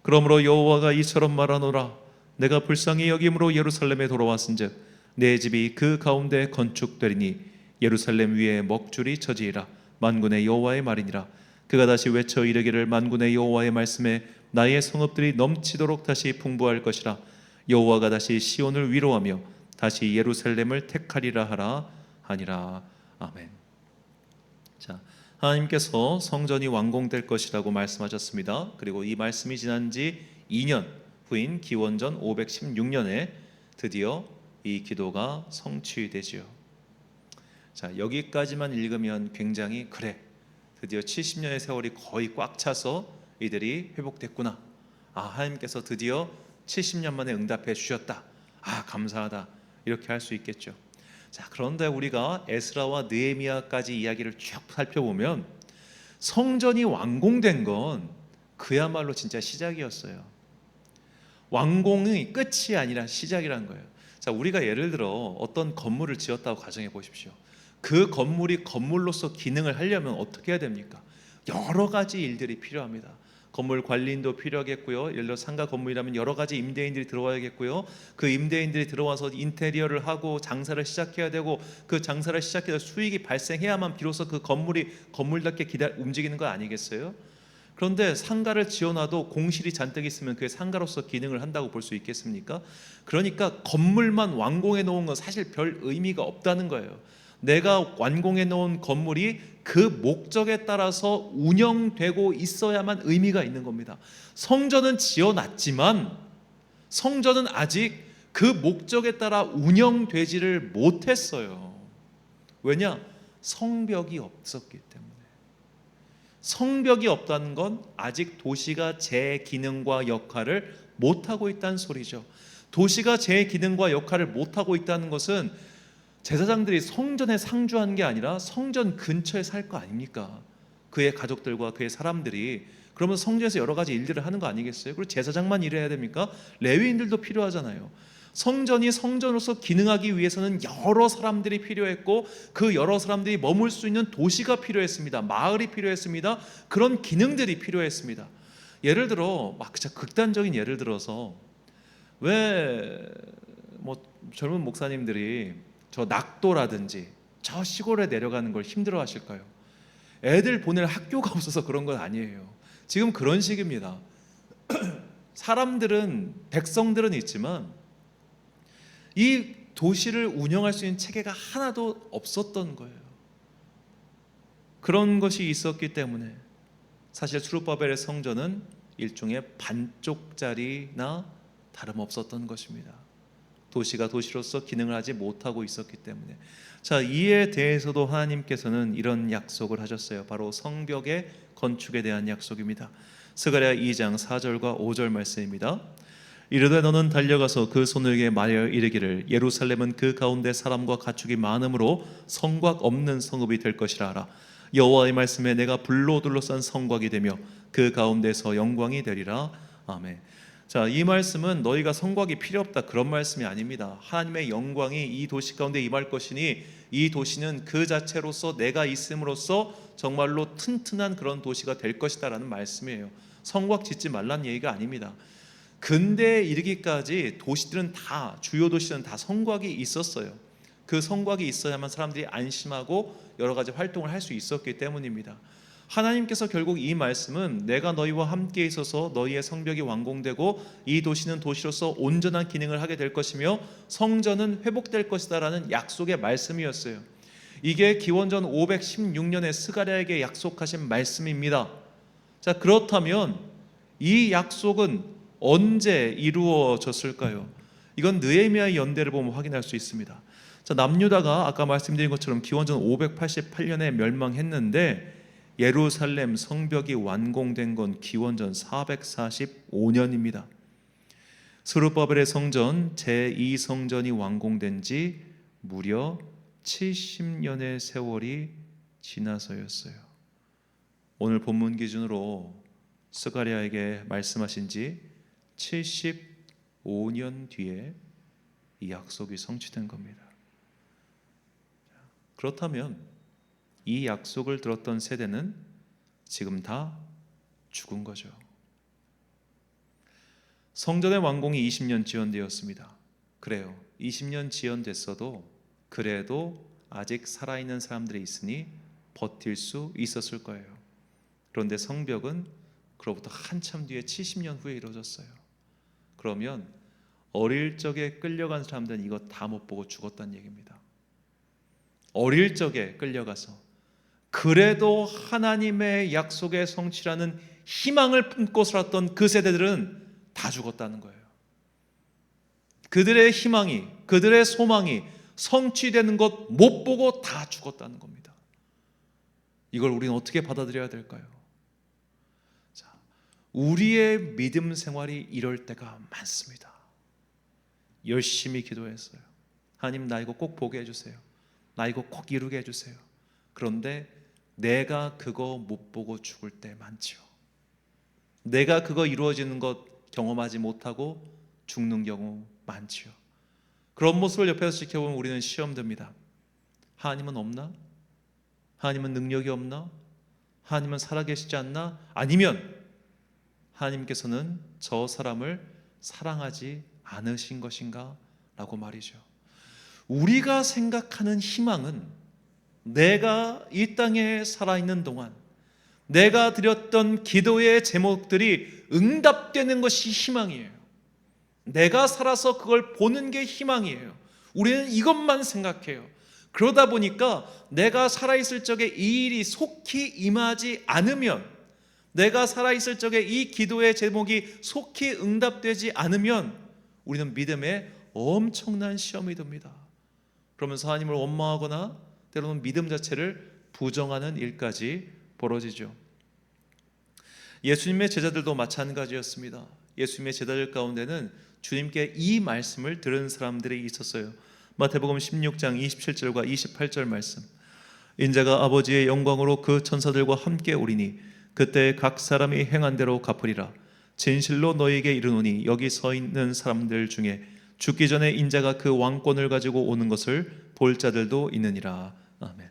그러므로 여호와가 이처럼 말하노라. 내가 불쌍히 여김으로 예루살렘에 돌아왔은즉 내 집이 그 가운데 건축되리니 예루살렘 위에 먹줄이 쳐지리라. 만군의 여호와의 말이니라. 그가 다시 외쳐 이르기를 만군의 여호와의 말씀에 나의 성읍들이 넘치도록 다시 풍부할 것이라. 여호와가 다시 시온을 위로하며 다시 예루살렘을 택하리라 하라 하니라. 아멘. 자, 하나님께서 성전이 완공될 것이라고 말씀하셨습니다. 그리고 이 말씀이 지난 지 2년 후인 기원전 516년에 드디어 이 기도가 성취되지요. 자, 여기까지만 읽으면 굉장히 그래, 드디어 70년의 세월이 거의 꽉 차서 이들이 회복됐구나. 아, 하나님께서 드디어 70년 만에 응답해 주셨다. 아, 감사하다. 이렇게 할 수 있겠죠. 자, 그런데 우리가 에스라와 느헤미야까지 이야기를 쭉 살펴보면 성전이 완공된 건 그야말로 진짜 시작이었어요. 완공이 끝이 아니라 시작이란 거예요. 자, 우리가 예를 들어 어떤 건물을 지었다고 가정해 보십시오. 그 건물이 건물로서 기능을 하려면 어떻게 해야 됩니까? 여러 가지 일들이 필요합니다. 건물 관리인도 필요하겠고요. 예를 들어 상가 건물이라면 여러 가지 임대인들이 들어와야겠고요. 그 임대인들이 들어와서 인테리어를 하고 장사를 시작해야 되고, 그 장사를 시작해서 수익이 발생해야만 비로소 그 건물이 건물답게 움직이는 거 아니겠어요? 그런데 상가를 지어놔도 공실이 잔뜩 있으면 그게 상가로서 기능을 한다고 볼 수 있겠습니까? 그러니까 건물만 완공해 놓은 건 사실 별 의미가 없다는 거예요. 내가 완공해 놓은 건물이 그 목적에 따라서 운영되고 있어야만 의미가 있는 겁니다. 성전은 지어놨지만 성전은 아직 그 목적에 따라 운영되지를 못했어요. 왜냐? 성벽이 없었기 때문에. 성벽이 없다는 건 아직 도시가 제 기능과 역할을 못하고 있다는 소리죠. 도시가 제 기능과 역할을 못하고 있다는 것은 제사장들이 성전에 상주한 게 아니라 성전 근처에 살 거 아닙니까? 그의 가족들과 그의 사람들이. 그러면 성전에서 여러 가지 일들을 하는 거 아니겠어요? 그리고 제사장만 일해야 됩니까? 레위인들도 필요하잖아요. 성전이 성전으로서 기능하기 위해서는 여러 사람들이 필요했고, 그 여러 사람들이 머물 수 있는 도시가 필요했습니다. 마을이 필요했습니다. 그런 기능들이 필요했습니다. 예를 들어 막 진짜 극단적인 예를 들어서, 왜 뭐 젊은 목사님들이 저 낙도라든지 저 시골에 내려가는 걸 힘들어 하실까요? 애들 보낼 학교가 없어서 그런 건 아니에요. 지금 그런 식입니다. 사람들은, 백성들은 있지만 이 도시를 운영할 수 있는 체계가 하나도 없었던 거예요. 그런 것이 있었기 때문에 사실 스룹바벨의 성전은 일종의 반쪽짜리나 다름없었던 것입니다. 도시가 도시로서 기능을 하지 못하고 있었기 때문에. 자, 이에 대해서도 하나님께서는 이런 약속을 하셨어요. 바로 성벽의 건축에 대한 약속입니다. 스가랴 2장 4절과 5절 말씀입니다. 이르되 너는 달려가서 그 소녀에게 말하여 이르기를 예루살렘은 그 가운데 사람과 가축이 많음으로 성곽 없는 성읍이 될 것이라 하라. 여호와의 말씀에 내가 불로 둘러싼 성곽이 되며 그 가운데서 영광이 되리라. 아멘. 자, 이 말씀은 너희가 성곽이 필요 없다 그런 말씀이 아닙니다. 하나님의 영광이 이 도시 가운데 임할 것이니 이 도시는 그 자체로서 내가 있음으로써 정말로 튼튼한 그런 도시가 될 것이다 라는 말씀이에요. 성곽 짓지 말란 얘기가 아닙니다. 근대에 이르기까지 도시들은 다, 주요 도시들은 다 성곽이 있었어요. 그 성곽이 있어야만 사람들이 안심하고 여러 가지 활동을 할 수 있었기 때문입니다. 하나님께서 결국 이 말씀은 내가 너희와 함께 있어서 너희의 성벽이 완공되고 이 도시는 도시로서 온전한 기능을 하게 될 것이며 성전은 회복될 것이다 라는 약속의 말씀이었어요. 이게 기원전 516년에 스가랴에게 약속하신 말씀입니다. 자, 그렇다면 이 약속은 언제 이루어졌을까요? 이건 느헤미야의 연대를 보면 확인할 수 있습니다. 자, 남유다가 아까 말씀드린 것처럼 기원전 588년에 멸망했는데 예루살렘 성벽이 완공된 건 기원전 445년입니다. 스룹바벨의 성전 제2성전이 완공된 지 무려 70년의 세월이 지나서였어요. 오늘 본문 기준으로 스가랴에게 말씀하신 지 75년 뒤에 이 약속이 성취된 겁니다. 그렇다면 이 약속을 들었던 세대는 지금 다 죽은 거죠. 성전의 완공이 20년 지연되었습니다. 그래요. 20년 지연됐어도 그래도 아직 살아있는 사람들이 있으니 버틸 수 있었을 거예요. 그런데 성벽은 그로부터 한참 뒤에 70년 후에 이루어졌어요. 그러면 어릴 적에 끌려간 사람들은 이거 다 못 보고 죽었다는 얘기입니다. 어릴 적에 끌려가서 그래도 하나님의 약속의 성취라는 희망을 품고 살았던 그 세대들은 다 죽었다는 거예요. 그들의 희망이, 그들의 소망이 성취되는 것 못 보고 다 죽었다는 겁니다. 이걸 우리는 어떻게 받아들여야 될까요? 자, 우리의 믿음 생활이 이럴 때가 많습니다. 열심히 기도했어요. 하나님, 나 이거 꼭 보게 해주세요. 나 이거 꼭 이루게 해주세요. 그런데 내가 그거 못 보고 죽을 때 많지요. 내가 그거 이루어지는 것 경험하지 못하고 죽는 경우 많지요. 그런 모습을 옆에서 지켜보면 우리는 시험됩니다. 하나님은 없나? 하나님은 능력이 없나? 하나님은 살아계시지 않나? 아니면 하나님께서는 저 사람을 사랑하지 않으신 것인가? 라고 말이죠. 우리가 생각하는 희망은 내가 이 땅에 살아있는 동안 내가 드렸던 기도의 제목들이 응답되는 것이 희망이에요. 내가 살아서 그걸 보는 게 희망이에요. 우리는 이것만 생각해요. 그러다 보니까 내가 살아있을 적에 이 일이 속히 임하지 않으면, 내가 살아있을 적에 이 기도의 제목이 속히 응답되지 않으면 우리는 믿음에 엄청난 시험이 됩니다. 그러면서 하나님을 원망하거나 때로는 믿음 자체를 부정하는 일까지 벌어지죠. 예수님의 제자들도 마찬가지였습니다. 예수님의 제자들 가운데는 주님께 이 말씀을 들은 사람들이 있었어요. 마태복음 16장 27절과 28절 말씀. 인자가 아버지의 영광으로 그 천사들과 함께 오리니 그때 각 사람이 행한 대로 갚으리라. 진실로 너희에게 이르노니 여기 서 있는 사람들 중에 죽기 전에 인자가 그 왕권을 가지고 오는 것을 볼 자들도 있느니라. 아멘.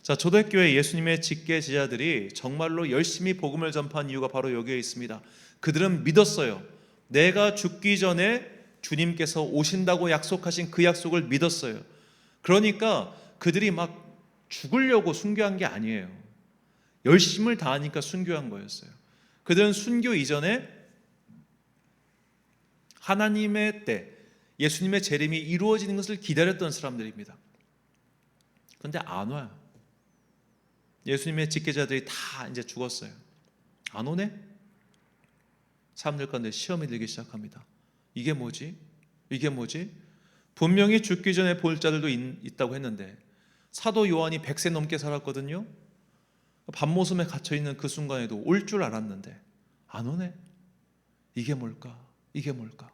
자, 초대교회 예수님의 직계 제자들이 정말로 열심히 복음을 전파한 이유가 바로 여기에 있습니다. 그들은 믿었어요. 내가 죽기 전에 주님께서 오신다고 약속하신 그 약속을 믿었어요. 그러니까 그들이 막 죽으려고 순교한 게 아니에요. 열심을 다하니까 순교한 거였어요. 그들은 순교 이전에 하나님의 때, 예수님의 재림이 이루어지는 것을 기다렸던 사람들입니다. 그런데 안 와요. 예수님의 직계자들이 다 이제 죽었어요. 안 오네? 사람들 가운데 시험이 들기 시작합니다. 이게 뭐지? 이게 뭐지? 분명히 죽기 전에 볼 자들도 있다고 했는데 사도 요한이 100세 넘게 살았거든요. 밤모섬에 갇혀있는 그 순간에도 올 줄 알았는데 안 오네? 이게 뭘까? 이게 뭘까?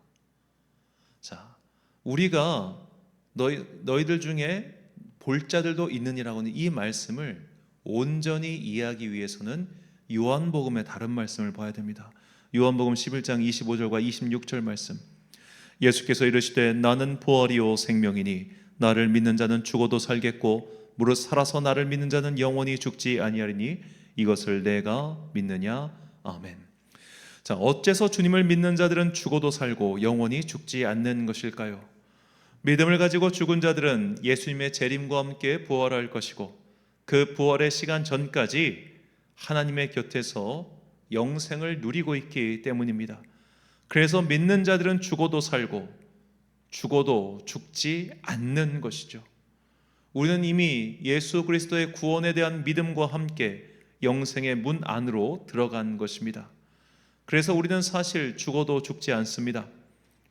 자, 우리가 너희들 중에 볼 자들도 있느니라고는 이 말씀을 온전히 이해하기 위해서는 요한복음의 다른 말씀을 봐야 됩니다. 요한복음 11장 25절과 26절 말씀. 예수께서 이르시되 나는 부활이요 생명이니 나를 믿는 자는 죽어도 살겠고 무릇 살아서 나를 믿는 자는 영원히 죽지 아니하리니 이것을 내가 믿느냐? 아멘. 자, 어째서 주님을 믿는 자들은 죽어도 살고 영원히 죽지 않는 것일까요? 믿음을 가지고 죽은 자들은 예수님의 재림과 함께 부활할 것이고 그 부활의 시간 전까지 하나님의 곁에서 영생을 누리고 있기 때문입니다. 그래서 믿는 자들은 죽어도 살고 죽어도 죽지 않는 것이죠. 우리는 이미 예수 그리스도의 구원에 대한 믿음과 함께 영생의 문 안으로 들어간 것입니다. 그래서 우리는 사실 죽어도 죽지 않습니다.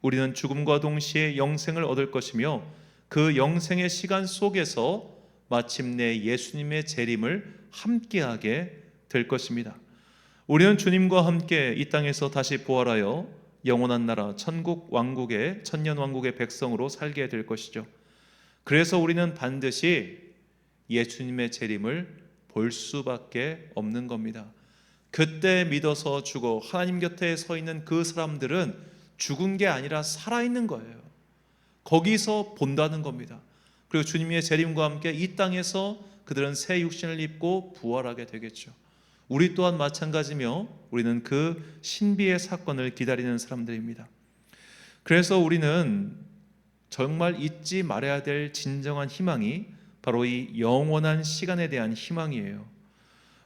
우리는 죽음과 동시에 영생을 얻을 것이며 그 영생의 시간 속에서 마침내 예수님의 재림을 함께하게 될 것입니다. 우리는 주님과 함께 이 땅에서 다시 부활하여 영원한 나라 천국 왕국의 천년 왕국의 백성으로 살게 될 것이죠. 그래서 우리는 반드시 예수님의 재림을 볼 수밖에 없는 겁니다. 그때 믿어서 죽어 하나님 곁에 서 있는 그 사람들은 죽은 게 아니라 살아있는 거예요. 거기서 본다는 겁니다. 그리고 주님의 재림과 함께 이 땅에서 그들은 새 육신을 입고 부활하게 되겠죠. 우리 또한 마찬가지며 우리는 그 신비의 사건을 기다리는 사람들입니다. 그래서 우리는 정말 잊지 말아야 될 진정한 희망이 바로 이 영원한 시간에 대한 희망이에요.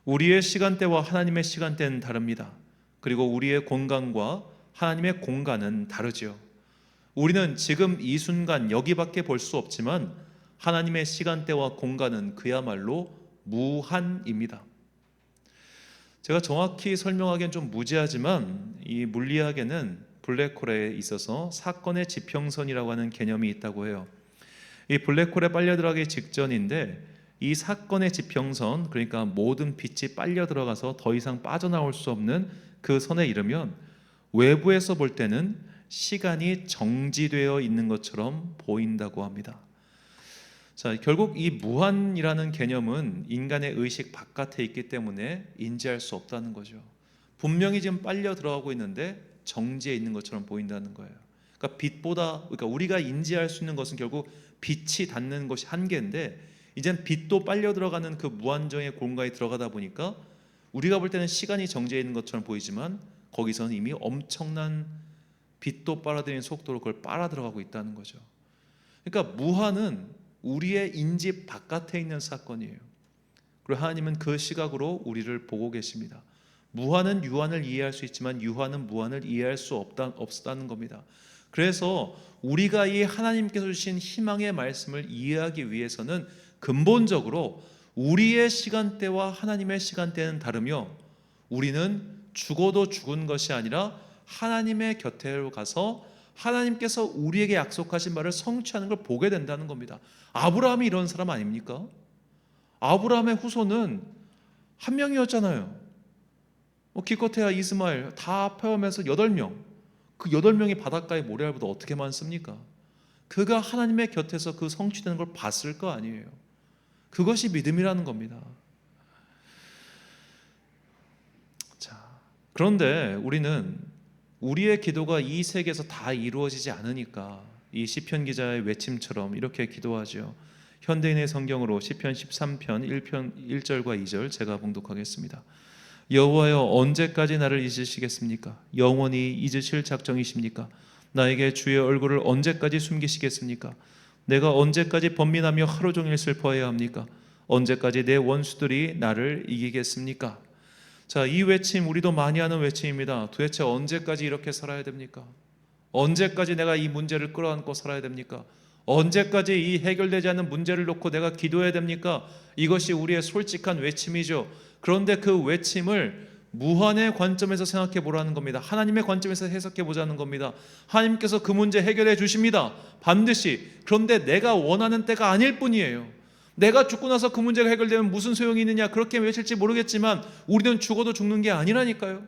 우리의 시간대와 하나님의 시간대는 다릅니다. 그리고 우리의 공간과 하나님의 공간은 다르죠. 우리는 지금 이 순간 여기밖에 볼 수 없지만 하나님의 시간대와 공간은 그야말로 무한입니다. 제가 정확히 설명하기엔 좀 무지하지만 이 물리학에는 블랙홀에 있어서 사건의 지평선이라고 하는 개념이 있다고 해요. 이 블랙홀에 빨려 들어가기 직전인데 이 사건의 지평선, 그러니까 모든 빛이 빨려 들어가서 더 이상 빠져나올 수 없는 그 선에 이르면 외부에서 볼 때는 시간이 정지되어 있는 것처럼 보인다고 합니다. 자, 결국 이 무한이라는 개념은 인간의 의식 바깥에 있기 때문에 인지할 수 없다는 거죠. 분명히 지금 빨려 들어가고 있는데 정지해 있는 것처럼 보인다는 거예요. 그러니까 우리가 인지할 수 있는 것은 결국 빛이 닿는 것이 한계인데, 이젠 빛도 빨려 들어가는 그 무한정의 공간에 들어가다 보니까 우리가 볼 때는 시간이 정지해 있는 것처럼 보이지만 거기서는 이미 엄청난 빛도 빨아들이는 속도로 그걸 빨아 들어가고 있다는 거죠. 그러니까 무한은 우리의 인지 바깥에 있는 사건이에요. 그리고 하나님은 그 시각으로 우리를 보고 계십니다. 무한은 유한을 이해할 수 있지만 유한은 무한을 이해할 수 없다는 겁니다. 그래서 우리가 이 하나님께서 주신 희망의 말씀을 이해하기 위해서는 근본적으로 우리의 시간대와 하나님의 시간대는 다르며, 우리는 죽어도 죽은 것이 아니라 하나님의 곁으로 가서 하나님께서 우리에게 약속하신 바를 성취하는 걸 보게 된다는 겁니다. 아브라함이 이런 사람 아닙니까? 아브라함의 후손은 한 명이었잖아요. 기껏해야 이스마엘 다 포함해서 8명. 그 8명이 바닷가에 모래알보다 어떻게 많습니까? 그가 하나님의 곁에서 그 성취되는 걸 봤을 거 아니에요. 그것이 믿음이라는 겁니다. 자, 그런데 우리는 우리의 기도가 이 세계에서 다 이루어지지 않으니까 이 시편 기자의 외침처럼 이렇게 기도하죠. 현대인의 성경으로 시편 13편 1절과 2절 제가 봉독하겠습니다. 여호와여, 언제까지 나를 잊으시겠습니까? 영원히 잊으실 작정이십니까? 나에게 주의 얼굴을 언제까지 숨기시겠습니까? 내가 언제까지 번민하며 하루 종일 슬퍼해야 합니까? 언제까지 내 원수들이 나를 이기겠습니까? 자, 이 외침 우리도 많이 하는 외침입니다. 도대체 언제까지 이렇게 살아야 됩니까? 언제까지 내가 이 문제를 끌어안고 살아야 됩니까? 언제까지 이 해결되지 않는 문제를 놓고 내가 기도해야 됩니까? 이것이 우리의 솔직한 외침이죠. 그런데 그 외침을 무한의 관점에서 생각해 보라는 겁니다. 하나님의 관점에서 해석해 보자는 겁니다. 하나님께서 그 문제 해결해 주십니다. 반드시. 그런데 내가 원하는 때가 아닐 뿐이에요. 내가 죽고 나서 그 문제가 해결되면 무슨 소용이 있느냐, 그렇게 외칠지 모르겠지만 우리는 죽어도 죽는 게 아니라니까요.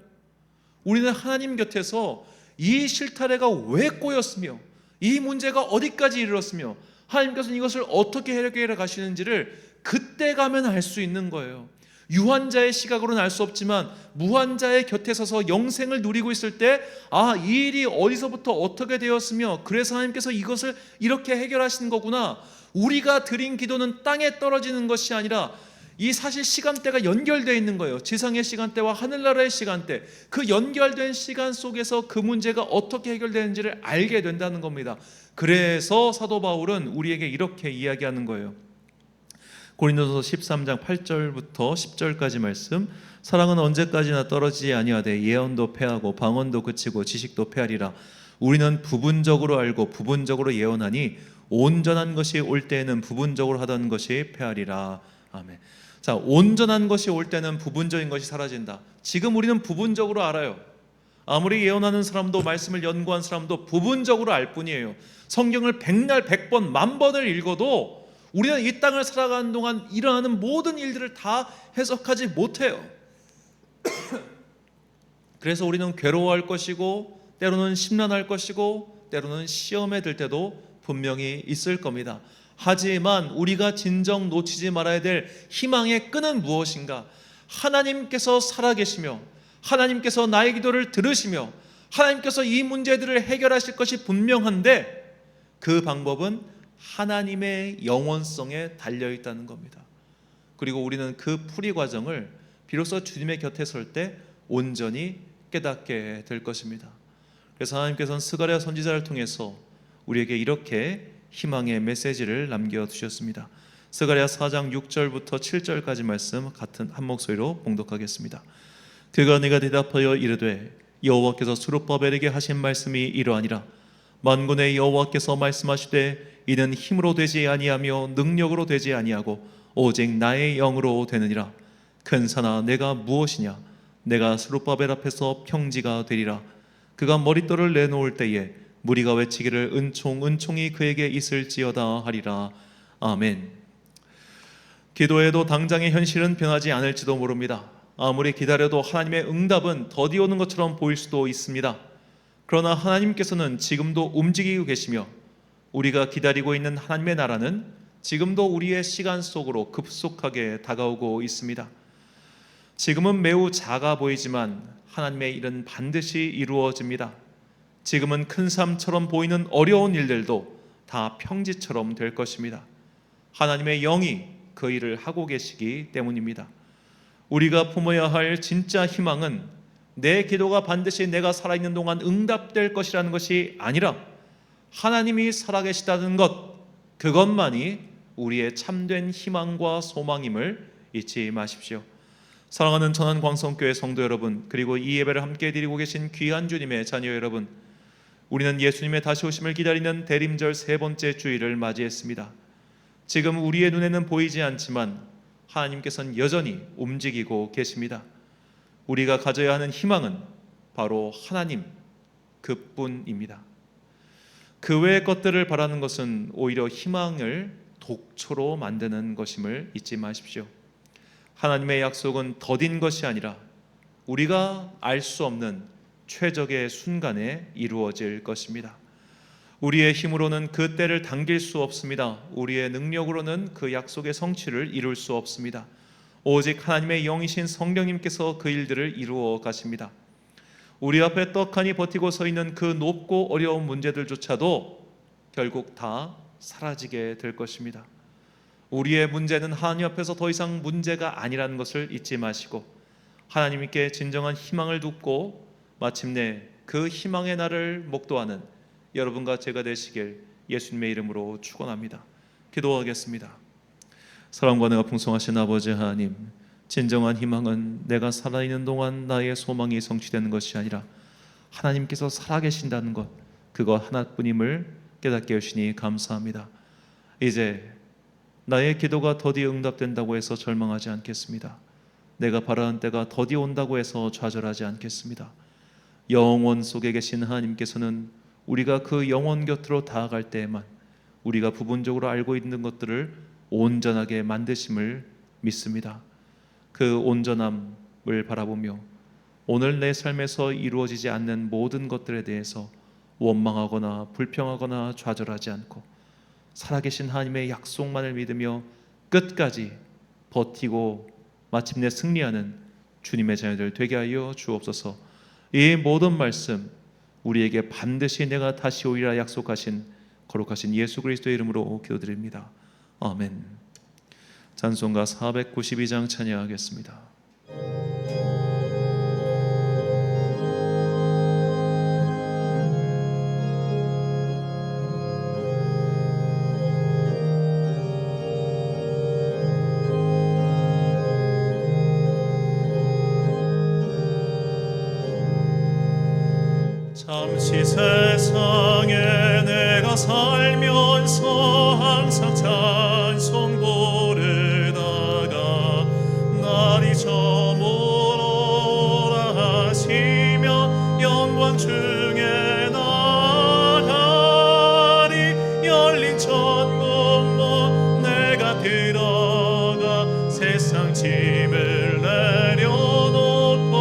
우리는 하나님 곁에서 이 실타래가 왜 꼬였으며 이 문제가 어디까지 이르렀으며 하나님께서는 이것을 어떻게 해결해 가시는지를 그때 가면 알 수 있는 거예요. 유한자의 시각으로는 알 수 없지만 무한자의 곁에 서서 영생을 누리고 있을 때, 이 일이 어디서부터 어떻게 되었으며 그래서 하나님께서 이것을 이렇게 해결하신 거구나. 우리가 드린 기도는 땅에 떨어지는 것이 아니라 이 사실 시간대가 연결되어 있는 거예요. 지상의 시간대와 하늘나라의 시간대, 그 연결된 시간 속에서 그 문제가 어떻게 해결되는지를 알게 된다는 겁니다. 그래서 사도 바울은 우리에게 이렇게 이야기하는 거예요. 고린도서 13장 8절부터 10절까지 말씀. 사랑은 언제까지나 떨어지지 아니하되 예언도 패하고 방언도 그치고 지식도 패하리라. 우리는 부분적으로 알고 부분적으로 예언하니 온전한 것이 올 때에는 부분적으로 하던 것이 패하리라. 아멘. 자, 온전한 것이 올 때는 부분적인 것이 사라진다. 지금 우리는 부분적으로 알아요. 아무리 예언하는 사람도 말씀을 연구한 사람도 부분적으로 알 뿐이에요. 성경을 100날 100번 1000번을 읽어도 우리는 이 땅을 살아가는 동안 일어나는 모든 일들을 다 해석하지 못해요. 그래서 우리는 괴로워할 것이고 때로는 심란할 것이고 때로는 시험에 들 때도 분명히 있을 겁니다. 하지만 우리가 진정 놓치지 말아야 될 희망의 끈은 무엇인가? 하나님께서 살아계시며 하나님께서 나의 기도를 들으시며 하나님께서 이 문제들을 해결하실 것이 분명한데 그 방법은 하나님의 영원성에 달려있다는 겁니다. 그리고 우리는 그 풀이 과정을 비로소 주님의 곁에 설 때 온전히 깨닫게 될 것입니다. 그래서 하나님께서는 스가랴 선지자를 통해서 우리에게 이렇게 희망의 메시지를 남겨두셨습니다. 스가랴 4장 6절부터 7절까지 말씀 같은 한 목소리로 봉독하겠습니다. 그가 네가 대답하여 이르되 여호와께서 스룹바벨에게 하신 말씀이 이러하니라. 만군의 여호와께서 말씀하시되 이는 힘으로 되지 아니하며 능력으로 되지 아니하고 오직 나의 영으로 되느니라. 큰 산아 내가 무엇이냐? 내가 스룹바벨 앞에서 평지가 되리라. 그가 머릿돌을 내놓을 때에 무리가 외치기를 은총이 그에게 있을지어다 하리라. 아멘. 기도해도 당장의 현실은 변하지 않을지도 모릅니다. 아무리 기다려도 하나님의 응답은 더디 오는 것처럼 보일 수도 있습니다. 그러나 하나님께서는 지금도 움직이고 계시며 우리가 기다리고 있는 하나님의 나라는 지금도 우리의 시간 속으로 급속하게 다가오고 있습니다. 지금은 매우 작아 보이지만 하나님의 일은 반드시 이루어집니다. 지금은 큰 삶처럼 보이는 어려운 일들도 다 평지처럼 될 것입니다. 하나님의 영이 그 일을 하고 계시기 때문입니다. 우리가 품어야 할 진짜 희망은 내 기도가 반드시 내가 살아있는 동안 응답될 것이라는 것이 아니라 하나님이 살아계시다는 것, 그것만이 우리의 참된 희망과 소망임을 잊지 마십시오. 사랑하는 천안광성교회 성도 여러분, 그리고 이 예배를 함께 드리고 계신 귀한 주님의 자녀 여러분, 우리는 예수님의 다시 오심을 기다리는 대림절 세 번째 주일을 맞이했습니다. 지금 우리의 눈에는 보이지 않지만 하나님께서는 여전히 움직이고 계십니다. 우리가 가져야 하는 희망은 바로 하나님 그뿐입니다. 그 외의 것들을 바라는 것은 오히려 희망을 독초로 만드는 것임을 잊지 마십시오. 하나님의 약속은 더딘 것이 아니라 우리가 알 수 없는 최적의 순간에 이루어질 것입니다. 우리의 힘으로는 그 때를 당길 수 없습니다. 우리의 능력으로는 그 약속의 성취를 이룰 수 없습니다. 오직 하나님의 영이신 성령님께서 그 일들을 이루어 가십니다. 우리 앞에 떡하니 버티고 서 있는 그 높고 어려운 문제들조차도 결국 다 사라지게 될 것입니다. 우리의 문제는 하나님 앞에서 더 이상 문제가 아니라는 것을 잊지 마시고 하나님께 진정한 희망을 두고 마침내 그 희망의 날을 목도하는 여러분과 제가 되시길 예수님의 이름으로 축원합니다. 기도하겠습니다. 사랑과 은혜가 풍성하신 아버지 하나님, 진정한 희망은 내가 살아있는 동안 나의 소망이 성취되는 것이 아니라 하나님께서 살아계신다는 것, 그거 하나뿐임을 깨닫게 하시니 감사합니다. 이제 나의 기도가 더디 응답된다고 해서 절망하지 않겠습니다. 내가 바라는 때가 더디 온다고 해서 좌절하지 않겠습니다. 영원 속에 계신 하나님께서는 우리가 그 영원 곁으로 다가갈 때에만 우리가 부분적으로 알고 있는 것들을 온전하게 만드심을 믿습니다. 그 온전함을 바라보며 오늘 내 삶에서 이루어지지 않는 모든 것들에 대해서 원망하거나 불평하거나 좌절하지 않고 살아계신 하나님의 약속만을 믿으며 끝까지 버티고 마침내 승리하는 주님의 자녀들 되게 하여 주옵소서. 이 모든 말씀 우리에게 반드시 내가 다시 오리라 약속하신 거룩하신 예수 그리스도의 이름으로 기도드립니다. 아멘. 찬송가 492장 찬양하겠습니다. 잠시 세상에 내가 살면서 항상 찬송 부르다가 날이 저물어라 하시며 영광 중에 나가리. 열린 천국문 내가 들어가 세상 짐을 내려놓고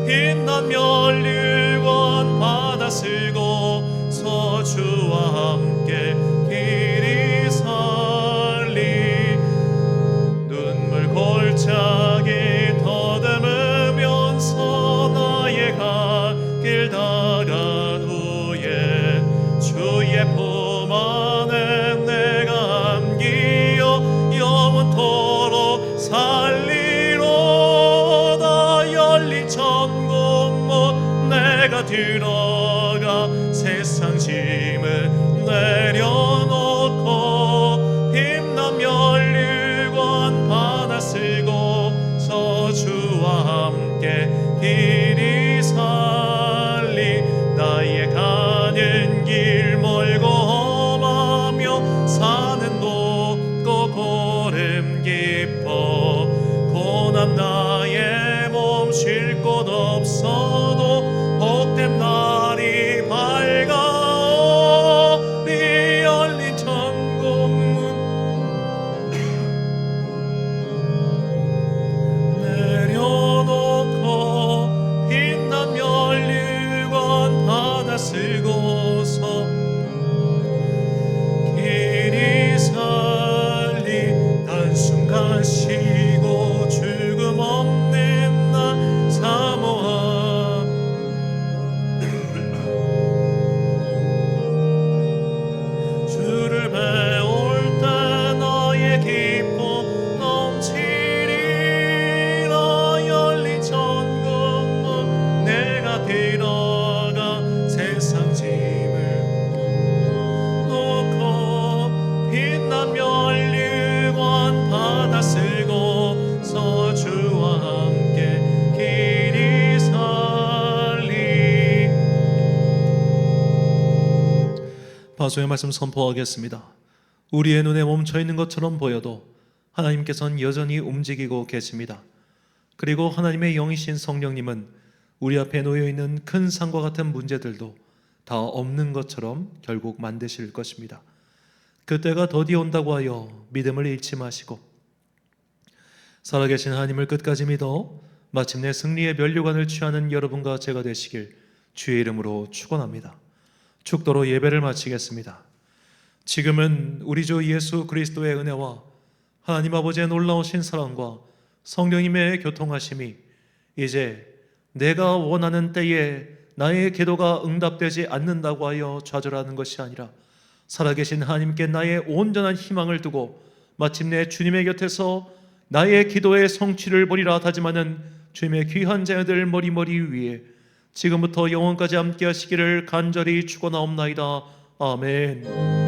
빛난 면류관 받아 쓰고 서주와 함께 길이 살리. 눈물 골짜기 더듬으면서 나의 갓길 다간 후에 주의 품 안에 내가 안기어 영원토록 살리. 사소의 말씀 선포하겠습니다. 우리의 눈에 멈춰 있는 것처럼 보여도 하나님께서는 여전히 움직이고 계십니다. 그리고 하나님의 영이신 성령님은 우리 앞에 놓여 있는 큰 산과 같은 문제들도 다 없는 것처럼 결국 만드실 것입니다. 그때가 더디 온다고 하여 믿음을 잃지 마시고 살아계신 하나님을 끝까지 믿어 마침내 승리의 면류관을 취하는 여러분과 제가 되시길 주의 이름으로 축원합니다. 축도로 예배를 마치겠습니다. 지금은 우리 주 예수 그리스도의 은혜와 하나님 아버지의 놀라우신 사랑과 성령님의 교통하심이 이제 내가 원하는 때에 나의 기도가 응답되지 않는다고 하여 좌절하는 것이 아니라 살아계신 하나님께 나의 온전한 희망을 두고 마침내 주님의 곁에서 나의 기도의 성취를 보리라 다짐하는 주님의 귀한 자녀들 머리머리 위에 지금부터 영원까지 함께 하시기를 간절히 축원하옵나이다. 아멘.